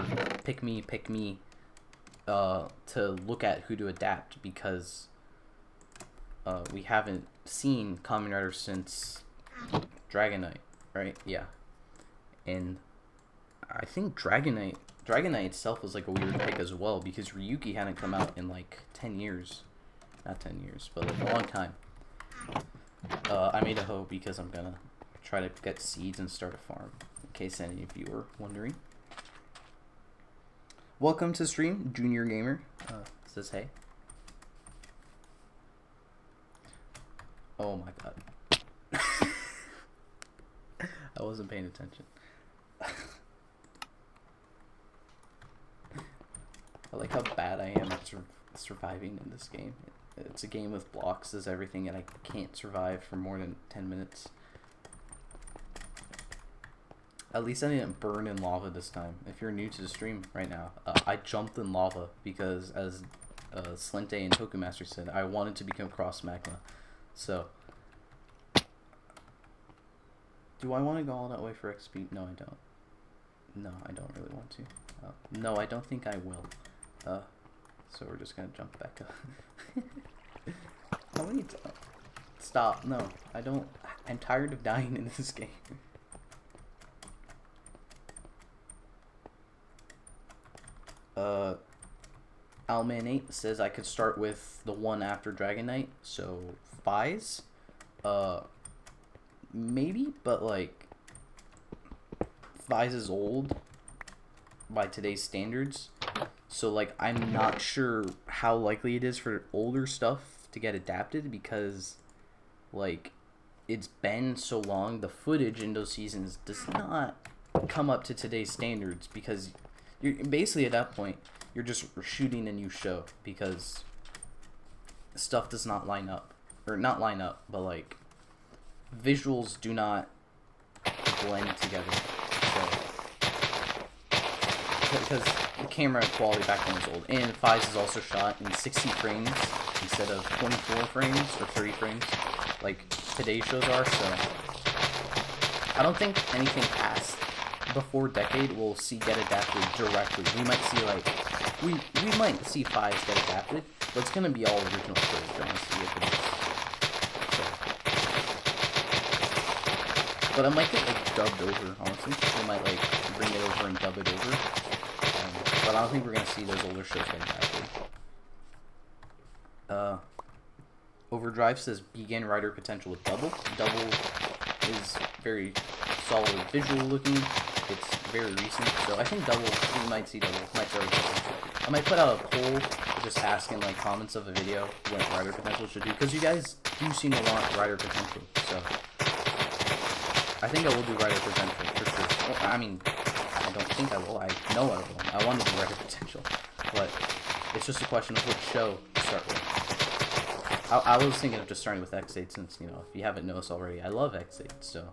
pick me to look at who to adapt, because we haven't seen Kamen Rider since Dragon Knight, right? Yeah. And I think Dragon Knight itself was like a weird pick as well, because Ryuki hadn't come out in like 10 years. Not 10 years, but like a long time. I made a hoe because I'm gonna try to get seeds and start a farm, in case any of you are wondering. Welcome to stream, Junior Gamer. Says hey. Oh my god. I wasn't paying attention. I like how bad I am at surviving in this game. It's a game with blocks as everything, and I can't survive for more than 10 minutes. At least I didn't burn in lava this time. If you're new to the stream right now, I jumped in lava because, as Slente and Tokumaster said, I wanted to become Cross Magma. So, do I want to go all that way for XP? No, I don't. No, I don't really want to. No, I don't think I will. So we're just gonna jump back up. No, wait. Stop. No, I don't. I'm tired of dying in this game. Alman8 says I could start with the one after Dragon Knight, so Fies. Maybe, but like Fies is old by today's standards, so like I'm not sure how likely it is for older stuff to get adapted, because like it's been so long. The footage in those seasons does not come up to today's standards, because you're basically at that point you're just shooting a new show, because stuff does not line up, or not line up, but like visuals do not blend together. So, because the camera quality back then was old, and Fies is also shot in 60 frames instead of 24 frames or 30 frames like today's shows are. So I don't think anything past before decade will see get adapted directly. We might see like we might see Fies get adapted, but it's gonna be all original shows. We're gonna see if it is. But I might get like dubbed over, honestly. We might like bring it over and dub it over. But I don't think we're gonna see those older shows get adapted. Overdrive says begin Rider potential with Double. Double is very solid visual looking. It's very recent, so I think Double, we might see Double. Might start with I might put out a poll just asking like comments of a video what Rider potential should do, because you guys do seem to want Rider potential, so I think I will do Rider potential for sure. Well, I mean, I don't think I will. I know I will. I want to do Record Potential, but it's just a question of which show to start with. I was thinking of just starting with X8 since, you know, if you haven't noticed already, I love X8, so.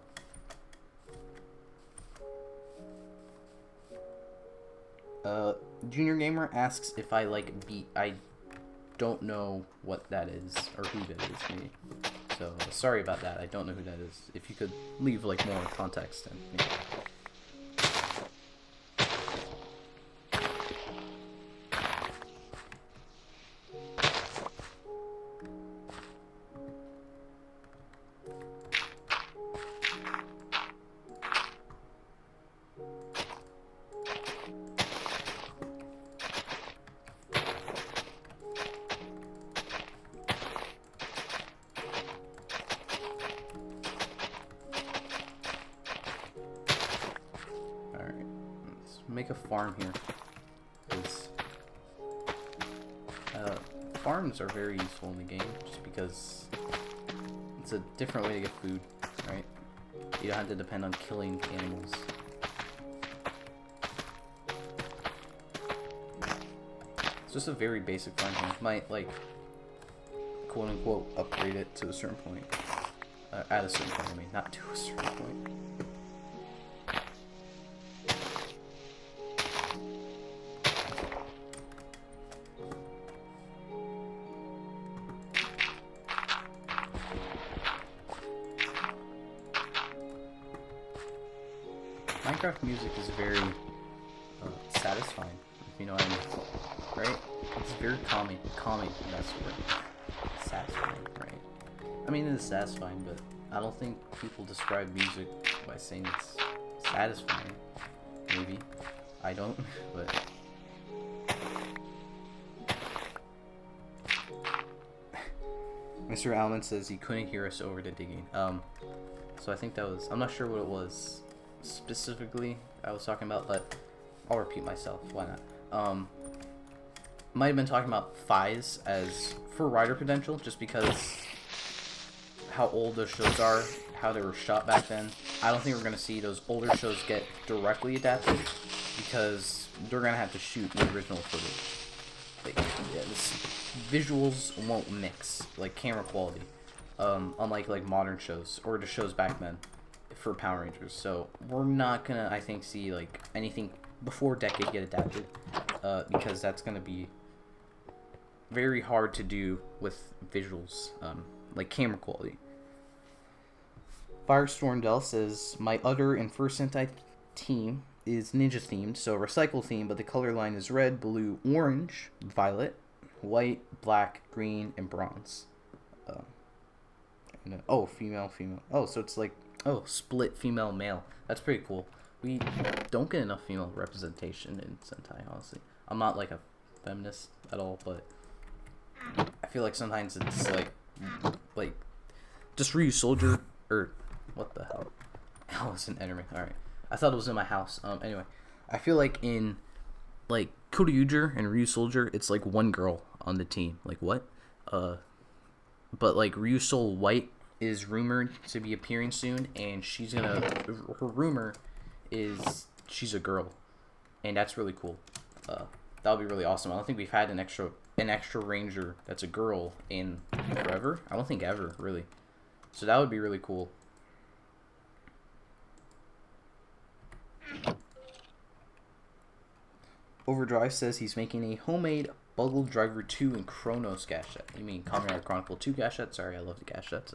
Junior Gamer asks if I like Beat. I don't know what that is, or who that is, maybe. So, sorry about that. I don't know who that is. If you could leave, like, more context, then maybe. Make a farm here, because farms are very useful in the game, just because it's a different way to get food, right? You don't have to depend on killing animals. It's just a very basic farm here. Might, like, quote unquote upgrade it to a certain point, at a certain point. I mean, not to a certain point. Minecraft music is very satisfying, if you know what I mean, right? It's very calming, that's the word. Satisfying, right? I mean, it is satisfying, but I don't think people describe music by saying it's satisfying. Maybe. I don't, but... Mr. Alman says he couldn't hear us over the digging. So I think that was... I'm not sure what it was specifically I was talking about, but I'll repeat myself. Why not? Might have been talking about Fies as for writer potential, just because how old those shows are, how they were shot back then. I don't think we're gonna see those older shows get directly adapted, because they're gonna have to shoot the original footage. Like, yeah, visuals won't mix, like camera quality, unlike like modern shows or the shows back then for Power Rangers. So we're not gonna, I think, see like anything before Decade get adapted, because that's gonna be very hard to do with visuals, like camera quality. Firestorm Dell says my other and first Sentai team is ninja themed, so recycle themed, but the color line is red, blue, orange, violet, white, black, green, and bronze. Oh, female. Oh, so it's like, oh, split female male. That's pretty cool. We don't get enough female representation in Sentai, honestly. I'm not like a feminist at all, but I feel like sometimes it's like just Ryu Soldier, or what the hell? Oh, it's an enemy. All right, I thought it was in my house. Anyway, I feel like in like Kuryuger and Ryu Soldier, it's like one girl on the team. Like what? But like Ryusol White is rumored to be appearing soon, and she's gonna. Her rumor is she's a girl, and that's really cool. That would be really awesome. I don't think we've had an extra ranger that's a girl in forever. I don't think ever, really. So that would be really cool. Overdrive says he's making a homemade Buggle Driver 2 and Chronos Gashette. You mean Kamen Rider Chronicle 2 Gashette? Sorry, I love the Gashettes.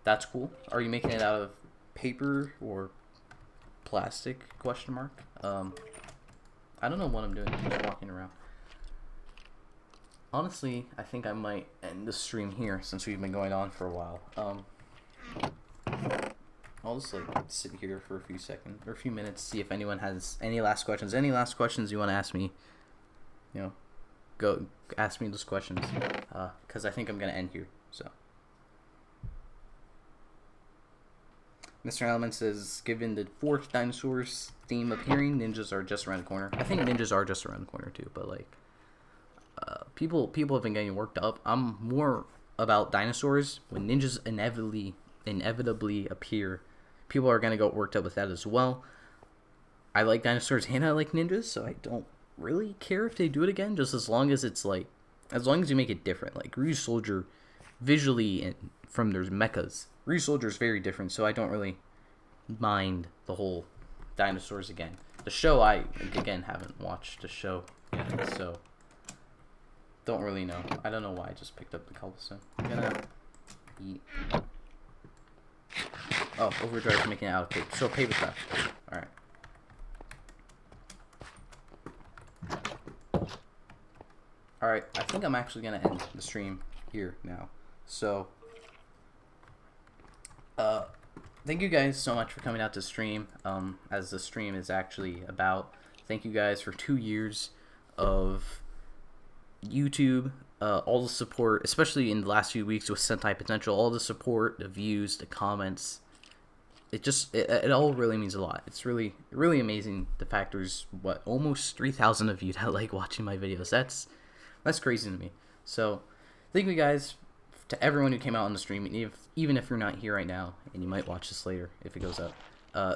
That's cool. Are you making it out of paper or plastic? Question mark. I don't know what I'm doing. I'm just walking around. Honestly, I think I might end the stream here since we've been going on for a while. I'll just like sit here for a few seconds or a few minutes, see if anyone has any last questions. Any last questions you want to ask me? You know, go ask me those questions, because I think I'm gonna end here. So, Mr. Element says, given the fourth dinosaurs theme appearing, ninjas are just around the corner. I think ninjas are just around the corner too, but like, people have been getting worked up. I'm more about dinosaurs. When ninjas inevitably appear, people are gonna get worked up with that as well. I like dinosaurs and I like ninjas, so I don't really care if they do it again, just as long as it's like, as long as you make it different. Like Ryusoulger, visually and from their mechas, Ryusoulger is very different, so I don't really mind the whole dinosaurs again. The show, I again haven't watched the show yet, so don't really know. I don't know why I just picked up the cobblestone. I'm gonna eat. Oh, Overdrive's making it out of paper. So paper craft. Alright. Alright, I think I'm actually gonna end the stream here now. So thank you guys so much for coming out to stream. As the stream is actually about. Thank you guys for 2 years of YouTube, all the support, especially in the last few weeks with Sentai Potential, all the support, the views, the comments. It all really means a lot. It's really amazing. The fact there's almost 3,000 of you that like watching my videos. That's crazy to me. So thank you guys to everyone who came out on the stream, even if you're not here right now, and you might watch this later if it goes up.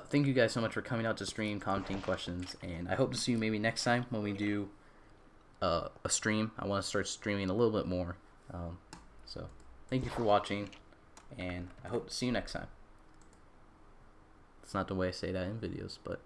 Thank you guys so much for coming out to stream, commenting questions, and I hope to see you maybe next time when we do a stream. I want to start streaming a little bit more. So thank you for watching, and I hope to see you next time. It's not the way I say that in videos, but